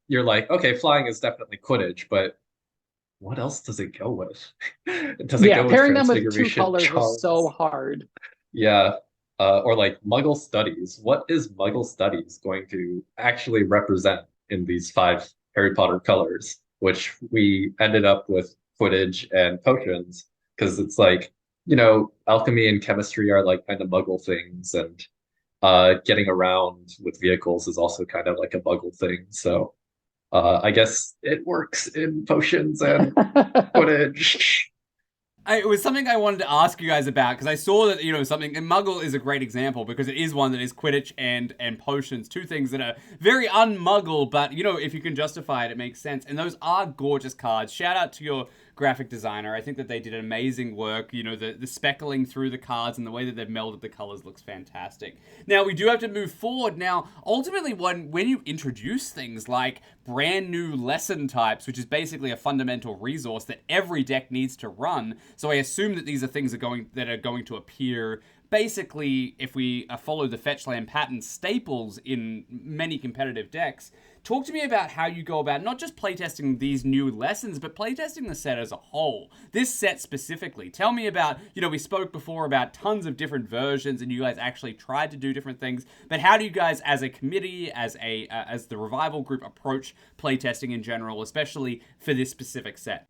you're like, okay, flying is definitely Quidditch, but what else does it go with? Does it go with pairing them with 2 Transfiguration colors charms? is so hard. Yeah. Or like Muggle Studies. What is Muggle Studies going to actually represent in these 5 Harry Potter colors? Which we ended up with Quidditch and potions, because it's like, alchemy and chemistry are like kind of Muggle things, and getting around with vehicles is also kind of like a Muggle thing. So I guess it works in potions and Quidditch. It was something I wanted to ask you guys about, because I saw that, something, and Muggle is a great example because it is one that is Quidditch and potions, 2 things that are very un-Muggle, but, if you can justify it, it makes sense. And those are gorgeous cards. Shout out to your graphic designer. I think that they did amazing work. The speckling through the cards and the way that they've melded the colors looks fantastic. Now, we do have to move forward. Now, ultimately, when you introduce things like brand new lesson types, which is basically a fundamental resource that every deck needs to run, so I assume that these are things that are going to appear basically, if we follow the fetchland pattern, staples in many competitive decks. Talk to me about how you go about not just playtesting these new lessons, but playtesting the set as a whole. This set specifically. Tell me about, we spoke before about tons of different versions, and you guys actually tried to do different things. But how do you guys, as a committee, as the Revival group, approach playtesting in general, especially for this specific set?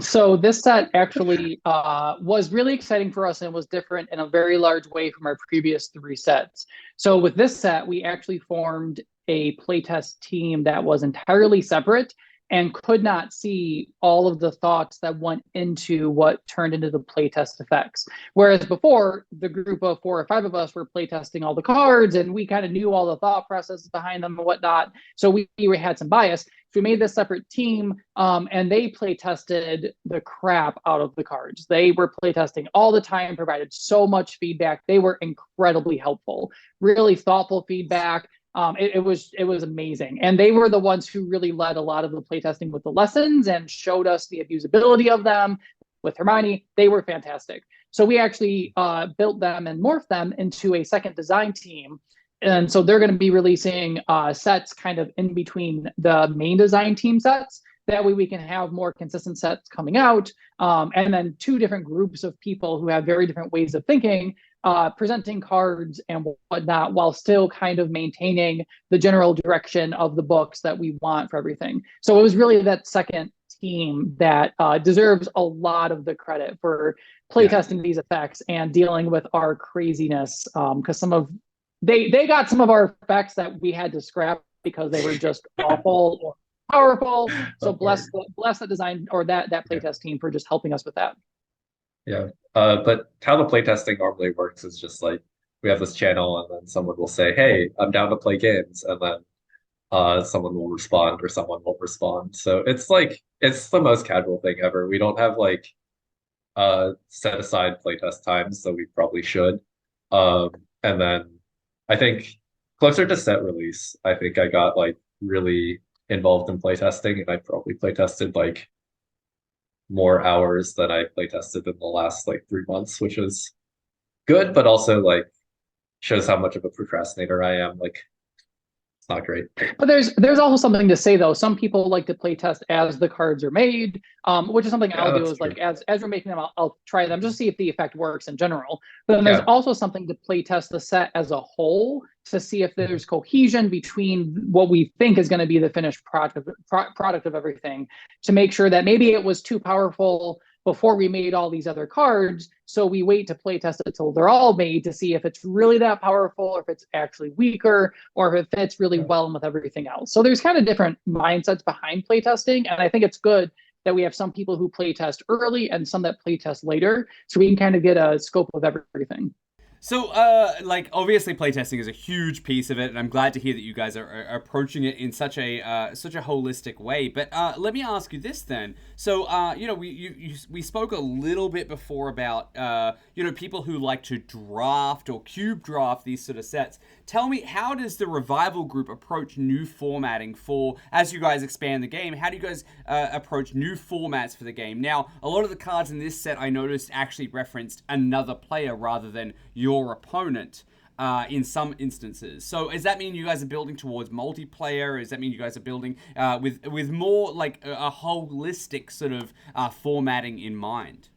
So this set actually was really exciting for us and was different in a very large way from our previous 3 sets. So with this set, we actually formed a playtest team that was entirely separate and could not see all of the thoughts that went into what turned into the playtest effects. Whereas before, the group of 4 or 5 of us were playtesting all the cards, and we kind of knew all the thought processes behind them and whatnot. So we had some bias. So we made this separate team, and they playtested the crap out of the cards. They were playtesting all the time, provided so much feedback. They were incredibly helpful, really thoughtful feedback. It was amazing. And they were the ones who really led a lot of the playtesting with the lessons and showed us the abusability of them. With Hermione, they were fantastic. So we actually built them and morphed them into a second design team. And so they're going to be releasing sets kind of in between the main design team sets. That way we can have more consistent sets coming out. And then 2 different groups of people who have very different ways of thinking, presenting cards and whatnot, while still kind of maintaining the general direction of the books that we want for everything. So it was really that second team that deserves a lot of the credit for playtesting these effects and dealing with our craziness. Because they got some of our effects that we had to scrap because they were just awful or powerful. So bless the design or that playtest team for just helping us with that. Yeah. But how the playtesting normally works is just like we have this channel, and then someone will say, "Hey, I'm down to play games," and then someone will respond or someone will respond. So it's the most casual thing ever. We don't have like set aside playtest times, so we probably should. And then I think closer to set release, I think I got like really involved in playtesting, and I probably playtested like more hours than I playtested in the last like 3 months, which is good, but also like shows how much of a procrastinator I am. Like, it's not great. But there's also something to say though. Some people like to play test as the cards are made, which is something I'll do. Is true. Like as we're making them, I'll try them just to see if the effect works in general. But then there's also something to play test the set as a whole to see if there's cohesion between what we think is going to be the finished product of everything, to make sure that maybe it was too powerful before we made all these other cards. So we wait to play test it till they're all made to see if it's really that powerful, or if it's actually weaker, or if it fits really well with everything else. So there's kind of different mindsets behind playtesting. And I think it's good that we have some people who playtest early and some that playtest later, so we can kind of get a scope of everything. So, like, obviously playtesting is a huge piece of it, and I'm glad to hear that you guys are approaching it in such a holistic way. But let me ask you this then. So, you know, we spoke a little bit before about, you know, people who like to draft or cube draft these sort of sets. Tell me, how does the Revival group approach new formatting for, as you guys expand the game, how do you guys approach new formats for the game? Now, a lot of the cards in this set I noticed actually referenced another player rather than your opponent in some instances. So does that mean you guys are building towards multiplayer? Does that mean you guys are building with more like a holistic sort of formatting in mind?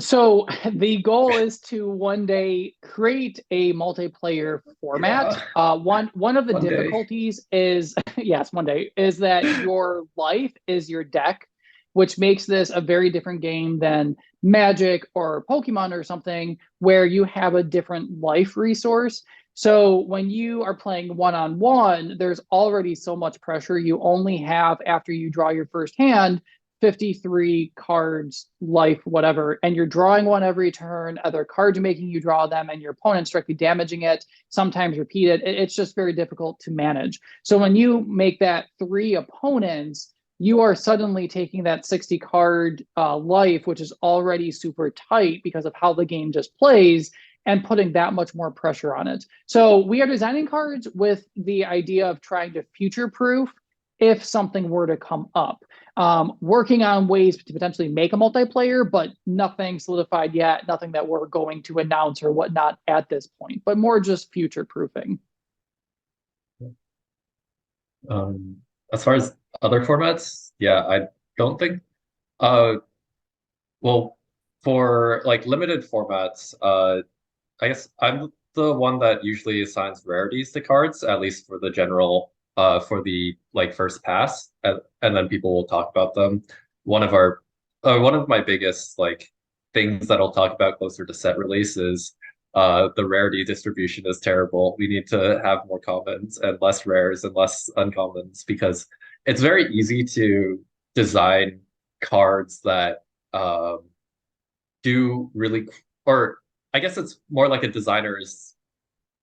So the goal is to one day create a multiplayer format. One of the difficulties is, yes, one day, is that your life is your deck, which makes this a very different game than Magic or Pokemon or something, where you have a different life resource. So when you are playing one-on-one, there's already so much pressure. You only have, after you draw your first hand, 53 cards, life, whatever, and you're drawing one every turn. Other cards are making you draw them, and your opponent's directly damaging it, sometimes repeated. It's just very difficult to manage. So when you make that 3 opponents, you are suddenly taking that 60 card life, which is already super tight because of how the game just plays, and putting that much more pressure on it. So we are designing cards with the idea of trying to future-proof if something were to come up. Working on ways to potentially make a multiplayer, but nothing solidified yet, nothing that we're going to announce or whatnot at this point, but more just future-proofing. As far as other formats, yeah, I don't think, well, for like limited formats, I guess I'm the one that usually assigns rarities to cards, at least for the general, for the like first pass, and then people will talk about them. One of my biggest like things that I'll talk about closer to set release is the rarity distribution is terrible. We need to have more commons and less rares and less uncommons, because it's very easy to design cards that do really, or I guess it's more like a designer's,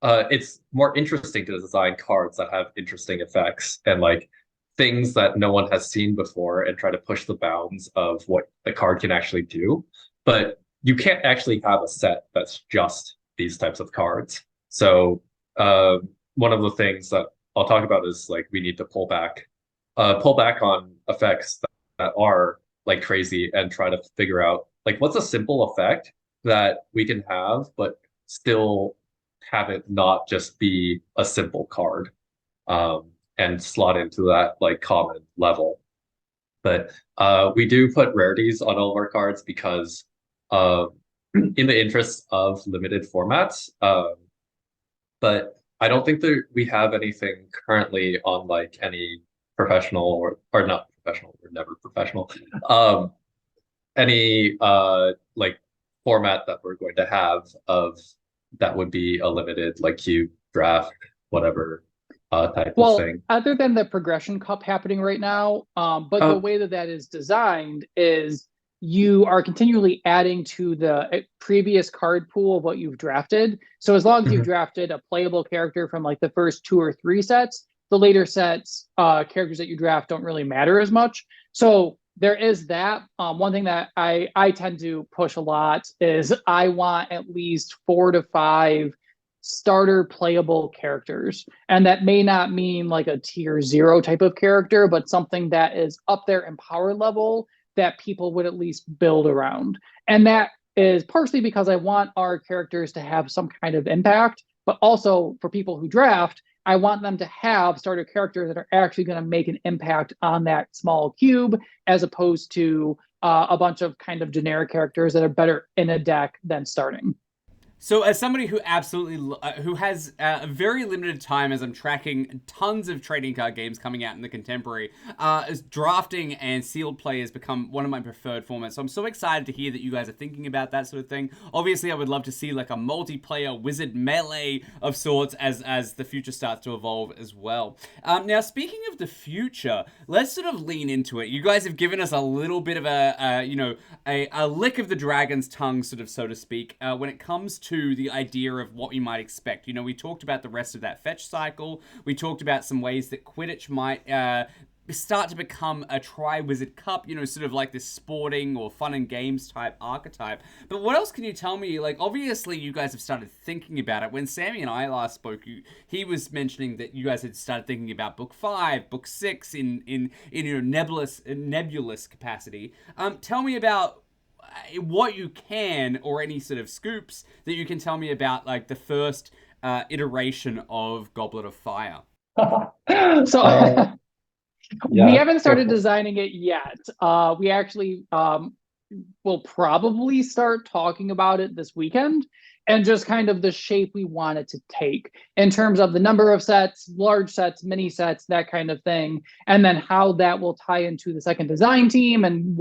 it's more interesting to design cards that have interesting effects and like things that no one has seen before, and try to push the bounds of what the card can actually do. But you can't actually have a set that's just these types of cards. So one of the things that I'll talk about is like we need to pull back on effects that are like crazy, and try to figure out like what's a simple effect that we can have, but still have it not just be a simple card, and slot into that like common level. But we do put rarities on all of our cards because in the interest of limited formats. But I don't think that we have anything currently on like any professional or not professional, we're never professional. Any like format that we're going to have of that would be a limited like cube draft, whatever type of thing. Other than the progression cup happening right now, but the way that is designed is you are continually adding to the previous card pool of what you've drafted. So as long as you've drafted a playable character from like the first 2 or 3 sets, the later sets, characters that you draft don't really matter as much. So there is that. One thing that I tend to push a lot is I want at least 4 to 5 starter playable characters. And that may not mean like a tier 0 type of character, but something that is up there in power level that people would at least build around. And that is partially because I want our characters to have some kind of impact, but also for people who draft, I want them to have starter characters that are actually going to make an impact on that small cube, as opposed to a bunch of kind of generic characters that are better in a deck than starting. So, as somebody who absolutely who has very limited time, as I'm tracking tons of trading card games coming out in the contemporary, as drafting and sealed play has become one of my preferred formats. So I'm so excited to hear that you guys are thinking about that sort of thing. Obviously, I would love to see like a multiplayer wizard melee of sorts as the future starts to evolve as well. Now, speaking of the future, let's sort of lean into it. You guys have given us a little bit of a lick of the dragon's tongue, sort of, so to speak, when it comes to the idea of what we might expect. You know, we talked about the rest of that fetch cycle. We talked about some ways that Quidditch might start to become a Tri-Wizard Cup, you know, sort of like this sporting or fun and games type archetype. But what else can you tell me? Like, obviously, you guys have started thinking about it. When Sammy and I last spoke, he was mentioning that you guys had started thinking about Book 5, Book 6 in you know, nebulous capacity. Tell me about what you can, or any sort of scoops that you can tell me about, like the first iteration of Goblet of Fire. So Yeah, we haven't started go for it. designing it yet. We actually will probably start talking about it this weekend, and just kind of the shape we want it to take in terms of the number of sets, large sets, mini sets, that kind of thing, and then how that will tie into the second design team and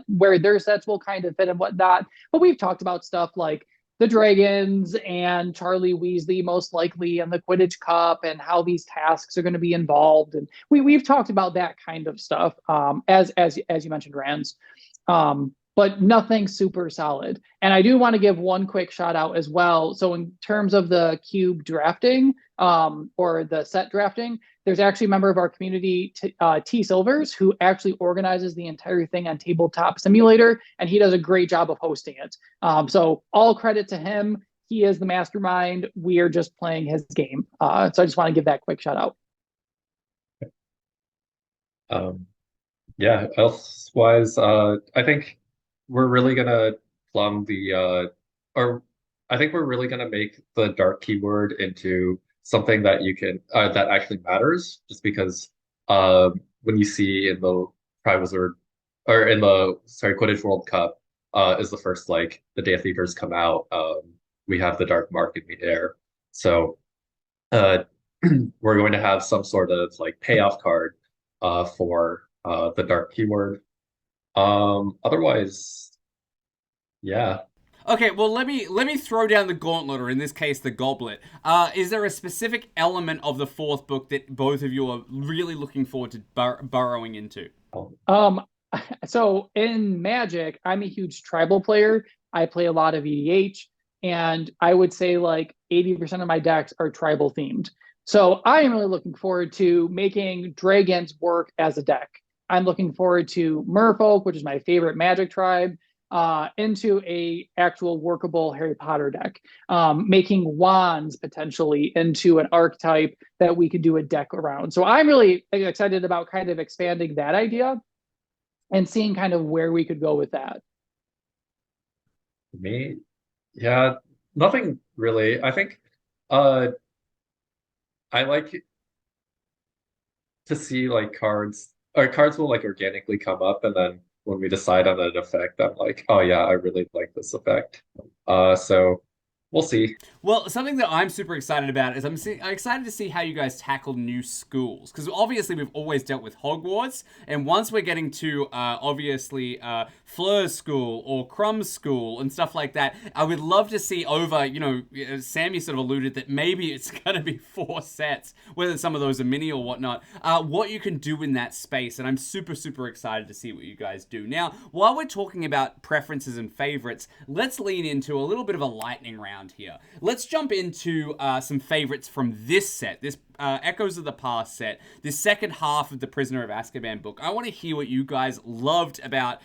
where their sets will kind of fit and whatnot. But we've talked about stuff like the Dragons and Charlie Weasley most likely, and the Quidditch Cup, and how these tasks are going to be involved. And we've talked about that kind of stuff, as you mentioned, Rands. But nothing super solid. And I do want to give one quick shout out as well. So in terms of the cube drafting, or the set drafting, there's actually a member of our community, T Silvers, who actually organizes the entire thing on Tabletop Simulator, and he does a great job of hosting it. So all credit to him. He is the mastermind. We are just playing his game. So I just want to give that quick shout out. Yeah, elsewise, I think we're really gonna plumb or I think we're really gonna make the dark keyword into something that you can that actually matters. Just because when you see in the Triwizard or in the Quidditch World Cup is the first, like, the Death Eaters come out. We have the dark mark in the air, so uh, we're going to have some sort of like payoff card for the dark keyword. Otherwise, yeah. Okay, well, let me throw down the gauntlet, or in this case, the goblet. Is there a specific element of the fourth book that both of you are really looking forward to burrowing into? So in Magic, I'm a huge tribal player. I play a lot of EDH, and I would say like 80% of my decks are tribal themed. So I am really looking forward to making dragons work as a deck. I'm looking forward to Merfolk, which is my favorite Magic tribe, into a actual workable Harry Potter deck. Making wands potentially into an archetype that we could do a deck around. So I'm really excited about kind of expanding that idea and seeing kind of where we could go with that. Me, yeah, nothing really. I think uh I like to see like cards will like organically come up, and then when we decide on an effect, I'm like, oh yeah, I really like this effect. So we'll see. Well, something that I'm super excited about is I'm excited to see how you guys tackle new schools. Because obviously we've always dealt with Hogwarts, and once we're getting to, obviously, Fleur's school or Crumb's school and stuff like that, I would love to see over, you know, Sammy sort of alluded that maybe it's going to be 4 sets, whether some of those are mini or whatnot, what you can do in that space. And I'm super, super excited to see what you guys do. Now, while we're talking about preferences and favorites, let's lean into a little bit of a lightning round here. Let's jump into some favorites from this set, this Echoes of the Past set, this second half of the Prisoner of Azkaban book. I want to hear what you guys loved about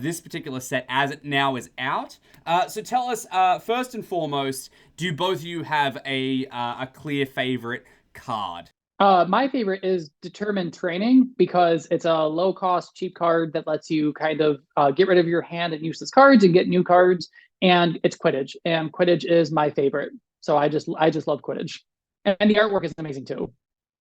this particular set as it now is out. So tell us, first and foremost, do both of you have a clear favorite card? My favorite is Determined Training, because it's a low-cost, cheap card that lets you kind of get rid of your hand and useless cards and get new cards. And it's Quidditch, and Quidditch is my favorite. So I just love Quidditch, and the artwork is amazing too.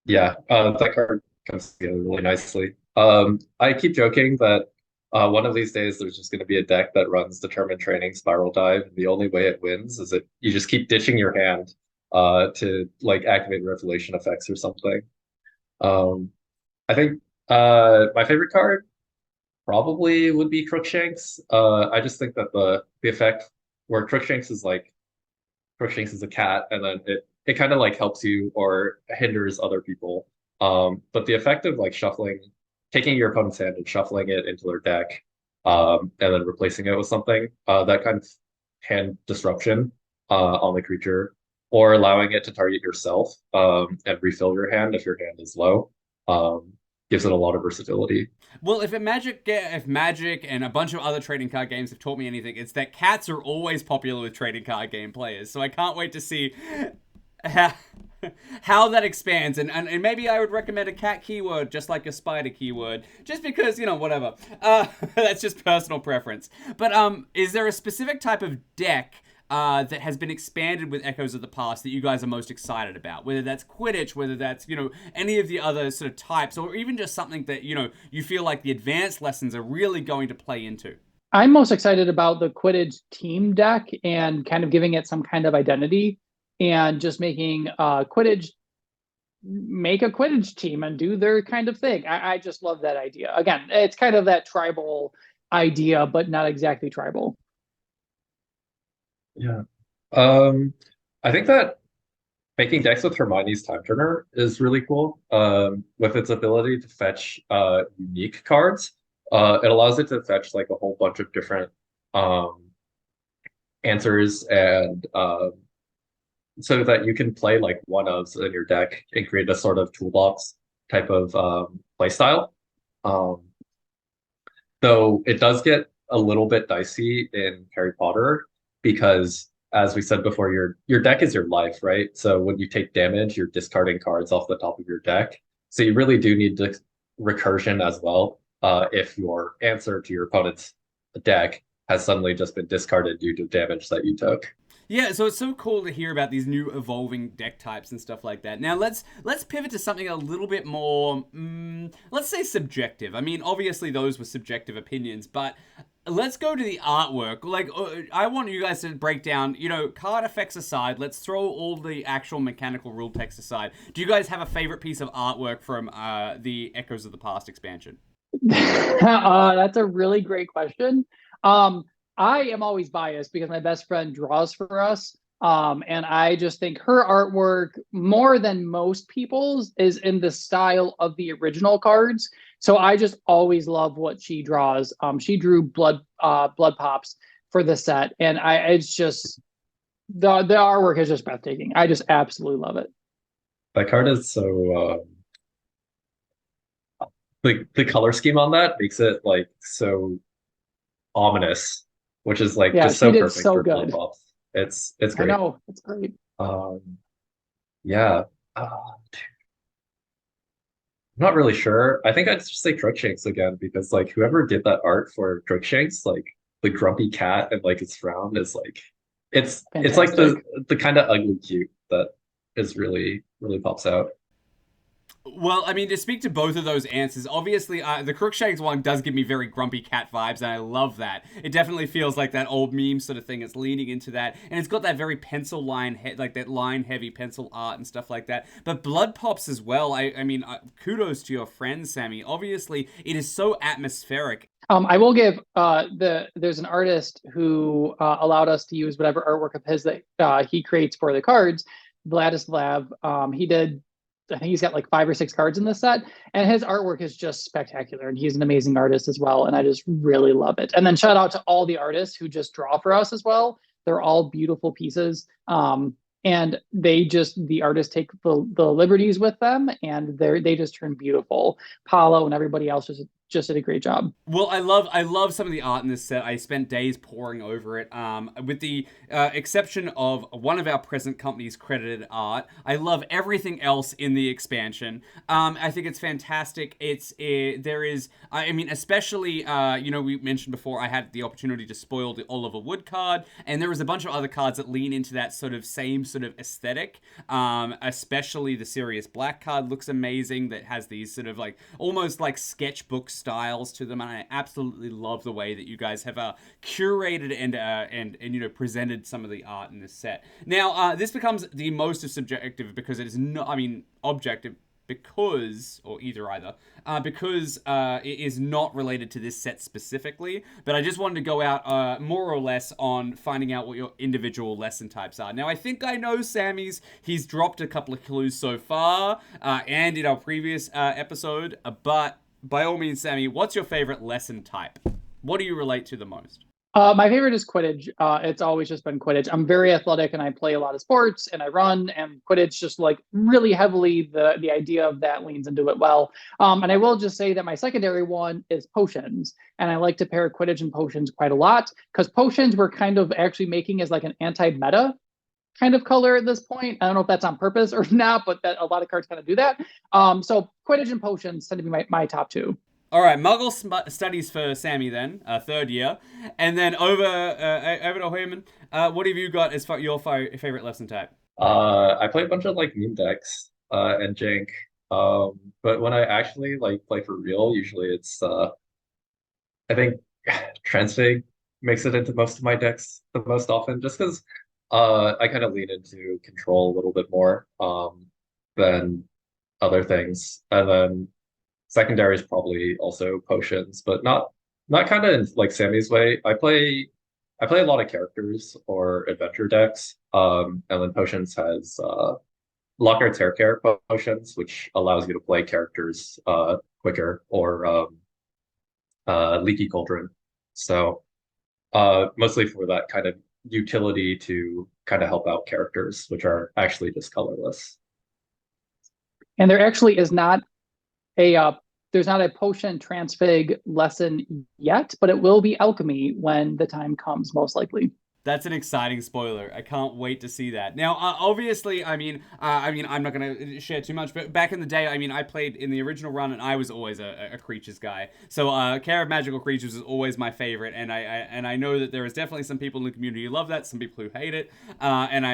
Yeah, that card comes together really nicely. I keep joking that One of these days, there's just going to be a deck that runs Determined Training Spiral Dive. And the only way it wins is that you just keep ditching your hand to like activate Revelation effects or something. Um, I think my favorite card probably would be Crookshanks. I just think that the effect where Crookshanks is a cat, and then it kind of like helps you or hinders other people. But the effect of like shuffling, taking your opponent's hand and shuffling it into their deck, and then replacing it with something, that kind of hand disruption on the creature, or allowing it to target yourself, and refill your hand if your hand is low, gives it a lot of versatility. Well, if Magic and a bunch of other trading card games have taught me anything, it's that cats are always popular with trading card game players. So I can't wait to see how, how that expands. And maybe I would recommend a cat keyword just like a spider keyword, just because, whatever. That's just personal preference. But is there a specific type of deck that has been expanded with Echoes of the Past that you guys are most excited about? Whether that's Quidditch, whether that's, any of the other sort of types, or even just something that, you feel like the advanced lessons are really going to play into. I'm most excited about the Quidditch team deck and kind of giving it some kind of identity and just making Quidditch make a Quidditch team and do their kind of thing. I just love that idea. Again, it's kind of that tribal idea, but not exactly tribal. Yeah. Um, I think that making decks with Hermione's Time Turner is really cool. With its ability to fetch unique cards, it allows it to fetch like a whole bunch of different um, answers, and so that you can play like one ofs in your deck and create a sort of toolbox type of play style. Um, though it does get a little bit dicey in Harry Potter because, as we said before, your deck is your life, right? So when you take damage, you're discarding cards off the top of your deck. So you really do need to recursion as well. If your answer to your opponent's deck has suddenly just been discarded due to damage that you took. Yeah, so it's so cool to hear about these new evolving deck types and stuff like that. Now let's pivot to something a little bit more, let's say subjective. I mean, obviously those were subjective opinions, but let's go to the artwork. Like, I want you guys to break down, card effects aside. Let's throw all the actual mechanical rule text aside. Do you guys have a favorite piece of artwork from the Echoes of the Past expansion? That's a really great question. I am always biased because my best friend draws for us. And I just think her artwork, more than most people's, is in the style of the original cards. So I just always love what she draws. She drew blood pops for the set, and it's just the artwork is just breathtaking. I just absolutely love it. That card is so the color scheme on that makes it like so ominous, which is like Yeah, just she so did perfect so for good. flip flops. It's I great. know, it's great. Um, yeah, uh, I'm not really sure. I think I'd just say Crookshanks again because like whoever did that art for Crookshanks, like the grumpy cat and like its frown is like it's like Fantastic. the kind of ugly cute that is really pops out. Well, I mean, to speak to both of those answers, obviously, the Crookshanks one does give me very grumpy cat vibes, and I love that. It definitely feels like that old meme sort of thing. It's leaning into that, and it's got that very pencil line, like that line-heavy pencil art and stuff like that. But Blood Pops as well. I mean, kudos to your friend, Sammy. Obviously, it is so atmospheric. I will give there's an artist who allowed us to use whatever artwork of his that he creates for the cards, Vladislav. He did, I think he's got like 5 or 6 cards in this set, and his artwork is just spectacular. And he's an amazing artist as well, and I just really love it. And then shout out to all the artists who just draw for us as well. They're all beautiful pieces. And the artists take the liberties with them, and they just turn beautiful. Paulo and everybody else just did a great job. Well, I love some of the art in this set. I spent days poring over it. With the exception of one of our present company's credited art, I love everything else in the expansion. I think it's fantastic. There is, I mean, especially we mentioned before I had the opportunity to spoil the Oliver Wood card, and there was a bunch of other cards that lean into that same sort of aesthetic. Especially the Sirius Black card looks amazing. That has these sort of like almost like sketchbook styles to them, and I absolutely love the way that you guys have curated and presented some of the art in this set. Now, this becomes the most subjective because it is not, objective because, or either, because it is not related to this set specifically, but I just wanted to go out more or less on finding out what your individual lesson types are. Now, I think I know Sammy's. He's dropped a couple of clues so far, and in our previous episode, but by all means, Sammy, what's your favorite lesson type? What do you relate to the most? My favorite is Quidditch. It's always just been Quidditch. I'm very athletic and I play a lot of sports and I run, and Quidditch just like really heavily the idea of that leans into it well. And I will just say that my secondary one is potions. And I like to pair Quidditch and potions quite a lot because potions we're kind of actually making as like an anti-meta kind of color at this point. I don't know if that's on purpose or not, but that a lot of cards kind of do that. So Quidditch and potions tend to be my top two. All right, Muggle studies for Sammy then, third year. And then over to Huamin, what have you got as your favorite lesson type? I play a bunch of like meme decks and jank. But when I actually like play for real, usually it's I think Transfig makes it into most of my decks the most often, just because I kind of lean into control a little bit more than other things. And then secondary is probably also potions, but not kind of in like Sammy's way. I play a lot of characters or adventure decks. And then potions has Lockhart's Hair Care potions, which allows you to play characters quicker, or Leaky Cauldron. So mostly for that kind of utility to kind of help out characters, which are actually just colorless. And there actually is not there's not a potion transfig lesson yet, but it will be alchemy when the time comes, most likely. That's an exciting spoiler. I can't wait to see that. Now, obviously, I'm not going to share too much, but back in the day, I played in the original run, and I was always a creatures guy. So, Care of Magical Creatures is always my favorite, and I know that there is definitely some people in the community who love that, some people who hate it, and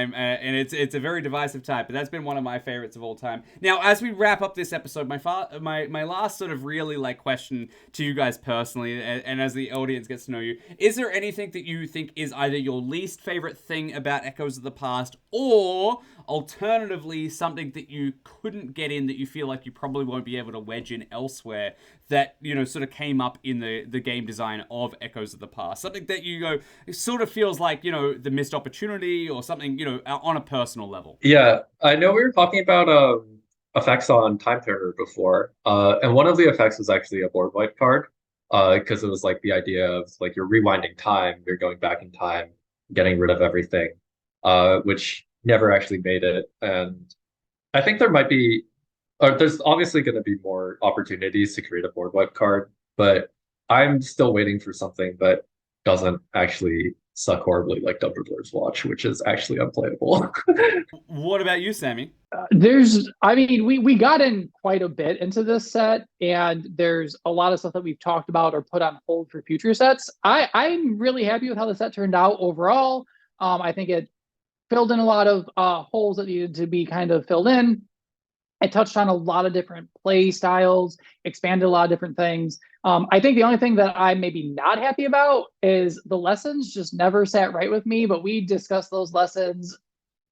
it's a very divisive type, but that's been one of my favorites of all time. Now, as we wrap up this episode, my last sort of really question to you guys personally, and as the audience gets to know you, is there anything that you think is either your least favorite thing about Echoes of the Past, or alternatively something that you couldn't get in that you feel like you probably won't be able to wedge in elsewhere that sort of came up in the game design of Echoes of the Past, something that it sort of feels like the missed opportunity or something on a personal level? Yeah, I know we were talking about effects on Time Turner before, and one of the effects was actually a board wipe card, because it was like the idea of like you're rewinding time, you're going back in time, getting rid of everything, which never actually made it. And I think there might be, or there's obviously going to be more opportunities to create a board wipe card, but I'm still waiting for something that doesn't actually suck horribly like Dumbledore's Watch, which is actually unplayable. What about you, Sammy? We got in quite a bit into this set, and there's a lot of stuff that we've talked about or put on hold for future sets. I'm really happy with how the set turned out overall. I think it filled in a lot of holes that needed to be kind of filled in. It touched on a lot of different play styles, expanded a lot of different things. I think the only thing that I'm maybe not happy about is the lessons just never sat right with me, but we discussed those lessons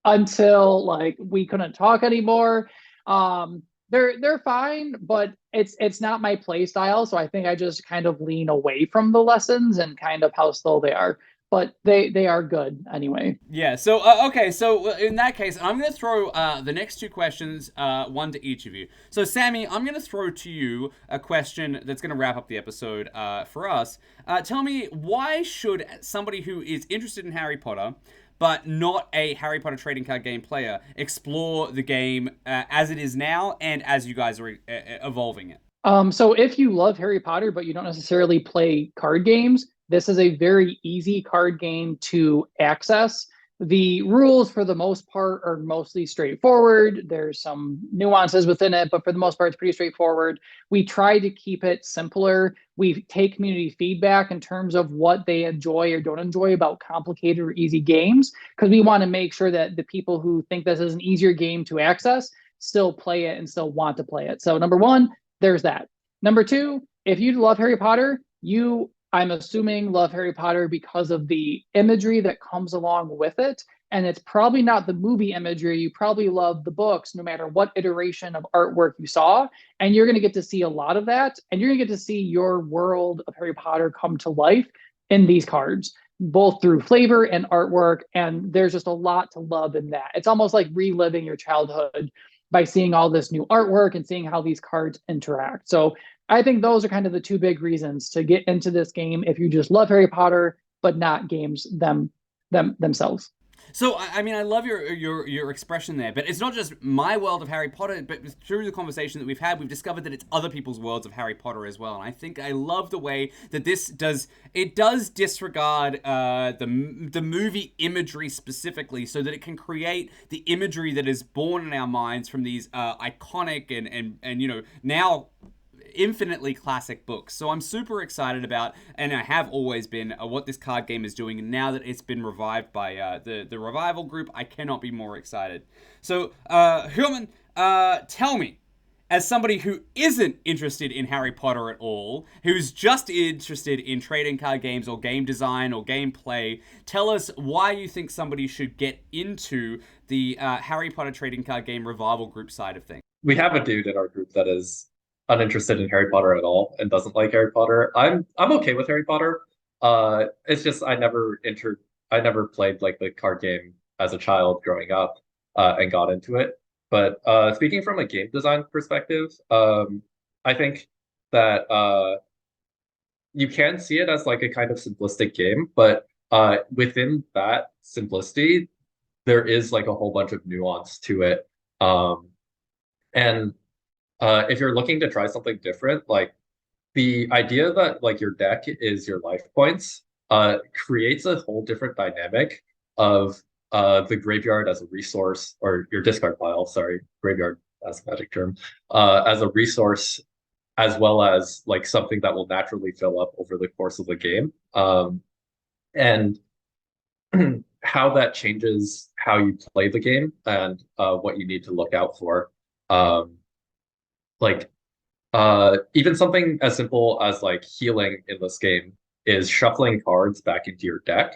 until like we couldn't talk anymore. They're fine, but it's not my play style, so I think I just kind of lean away from the lessons and kind of how slow they are. But they are good anyway. Yeah, so, okay, so in that case, I'm going to throw the next two questions, one to each of you. So, Sammy, I'm going to throw to you a question that's going to wrap up the episode for us. Tell me, why should somebody who is interested in Harry Potter, but not a Harry Potter trading card game player, explore the game as it is now and as you guys are evolving it? So if you love Harry Potter, but you don't necessarily play card games, this is a very easy card game to access. The rules, for the most part, are mostly straightforward. There's some nuances within it, but for the most part, it's pretty straightforward. We try to keep it simpler. We take community feedback in terms of what they enjoy or don't enjoy about complicated or easy games, because we want to make sure that the people who think this is an easier game to access still play it and still want to play it. So number one, there's that. Number two, if you love Harry Potter, I'm assuming, love Harry Potter because of the imagery that comes along with it. And it's probably not the movie imagery. You probably love the books, no matter what iteration of artwork you saw. And you're going to get to see a lot of that. And you're going to get to see your world of Harry Potter come to life in these cards, both through flavor and artwork. And there's just a lot to love in that. It's almost like reliving your childhood by seeing all this new artwork and seeing how these cards interact. So I think those are kind of the two big reasons to get into this game if you just love Harry Potter, but not games themselves. So, I mean, I love your expression there, but it's not just my world of Harry Potter, but through the conversation that we've had, we've discovered that it's other people's worlds of Harry Potter as well. And I think I love the way that this does disregard the movie imagery specifically, so that it can create the imagery that is born in our minds from these iconic and you know, now infinitely classic books. So I'm super excited about, and I have always been, what this card game is doing. And now that it's been revived by the Revival group, I cannot be more excited. So, Huamin, tell me, as somebody who isn't interested in Harry Potter at all, who's just interested in trading card games or game design or gameplay, tell us why you think somebody should get into the Harry Potter trading card game Revival group side of things. We have a dude in our group that is uninterested in Harry Potter at all and doesn't like Harry Potter. I'm okay with Harry Potter. It's just I never played like the card game as a child growing up and got into it. But speaking from a game design perspective, I think that you can see it as like a kind of simplistic game, but within that simplicity, there is like a whole bunch of nuance to it. And if you're looking to try something different, like the idea that like your deck is your life points creates a whole different dynamic of the graveyard as a resource, or your discard pile, sorry, graveyard as a magic term, as a resource, as well as like something that will naturally fill up over the course of the game. And how that changes how you play the game and what you need to look out for. Like even something as simple as like healing in this game is shuffling cards back into your deck.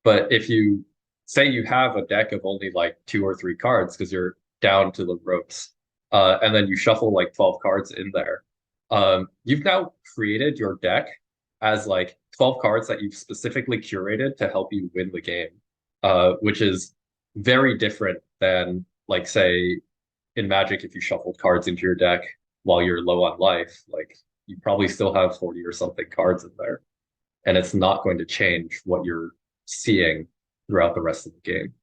But if you say you have a deck of only like 2 or 3 cards because you're down to the ropes, and then you shuffle like 12 cards in there, you've now created your deck as like 12 cards that you've specifically curated to help you win the game, which is very different than like say in Magic, if you shuffled cards into your deck while you're low on life, like you probably still have 40 or something cards in there, and it's not going to change what you're seeing throughout the rest of the game.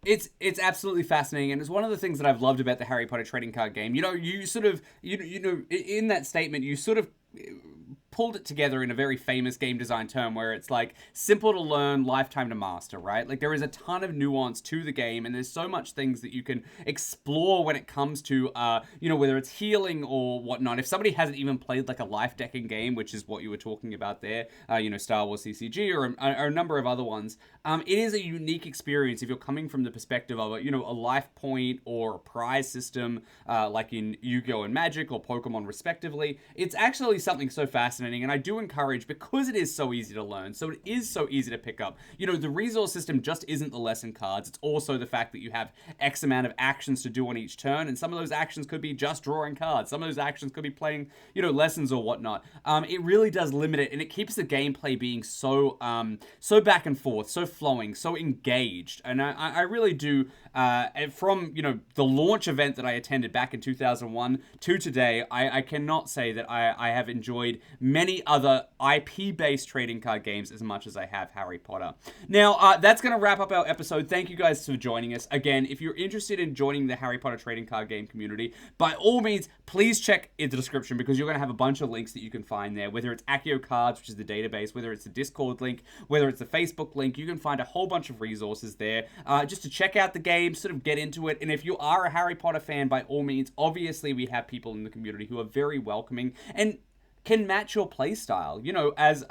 It's absolutely fascinating, and it's one of the things that I've loved about the Harry Potter trading card game. You know, you sort of you know in that statement you sort of pulled it together in a very famous game design term where it's like simple to learn, lifetime to master, right? Like there is a ton of nuance to the game, and there's so much things that you can explore when it comes to you know, whether it's healing or whatnot. If somebody hasn't even played like a life decking game, which is what you were talking about there, you know, Star Wars CCG or a number of other ones, it is a unique experience if you're coming from the perspective of you know, a life point or a prize system like in Yu-Gi-Oh! And Magic or Pokemon respectively. It's actually something so fascinating, and I do encourage, because it is so easy to learn, so it is so easy to pick up, you know, the resource system just isn't the lesson cards. It's also the fact that you have X amount of actions to do on each turn, and some of those actions could be just drawing cards, some of those actions could be playing, you know, lessons or whatnot. It really does limit it, and it keeps the gameplay being so so back and forth, so flowing, so engaged. And I really do, from, you know, the launch event that I attended back in 2001 to today, I cannot say that I have enjoyed many other IP-based trading card games as much as I have Harry Potter. Now, that's going to wrap up our episode. Thank you guys for joining us. Again, if you're interested in joining the Harry Potter trading card game community, by all means, please check in the description, because you're going to have a bunch of links that you can find there, whether it's Accio Cards, which is the database, whether it's the Discord link, whether it's the Facebook link. You can find a whole bunch of resources there just to check out the game, sort of get into it. And if you are a Harry Potter fan, by all means, obviously we have people in the community who are very welcoming and can match your playstyle. You know, as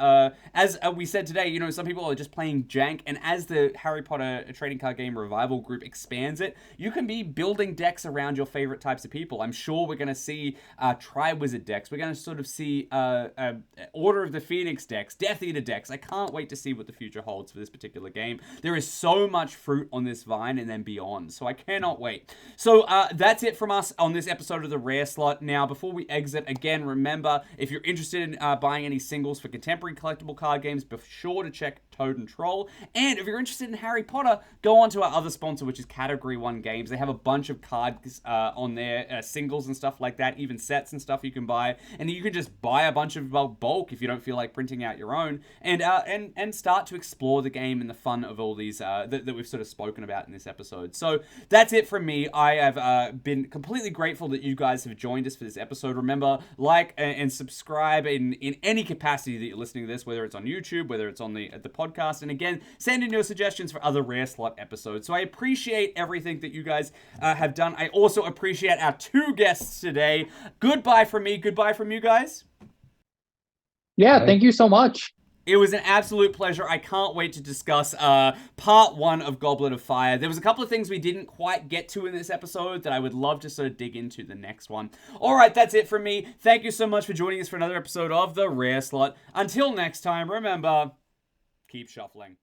we said today, you know, some people are just playing jank, and as the Harry Potter trading card game revival group expands it, you can be building decks around your favorite types of people. I'm sure we're going to see Tri-Wizard decks. We're going to sort of see Order of the Phoenix decks, Death Eater decks. I can't wait to see what the future holds for this particular game. There is so much fruit on this vine and then beyond, so I cannot wait. So that's it from us on this episode of the Rare Slot. Now, before we exit, again, remember, if you're interested in buying any singles for contemporary collectible card games, be sure to check Toad and Troll. And if you're interested in Harry Potter, go on to our other sponsor, which is Category 1 Games. They have a bunch of cards on there, singles and stuff like that, even sets and stuff you can buy. And you can just buy a bunch of bulk if you don't feel like printing out your own, and start to explore the game and the fun of all these that we've sort of spoken about in this episode. So that's it from me. I have been completely grateful that you guys have joined us for this episode. Remember, like and subscribe in any capacity that you're listening to this, whether it's on YouTube, whether it's on the podcast. And again, send in your suggestions for other Rare Slot episodes. So I appreciate everything that you guys have done. I also appreciate our 2 guests today. Goodbye from me. Goodbye from you guys. Yeah, thank you so much. It was an absolute pleasure. I can't wait to discuss part 1 of Goblet of Fire. There was a couple of things we didn't quite get to in this episode that I would love to sort of dig into the next one. All right, that's it from me. Thank you so much for joining us for another episode of The Rare Slot. Until next time, remember, keep shuffling.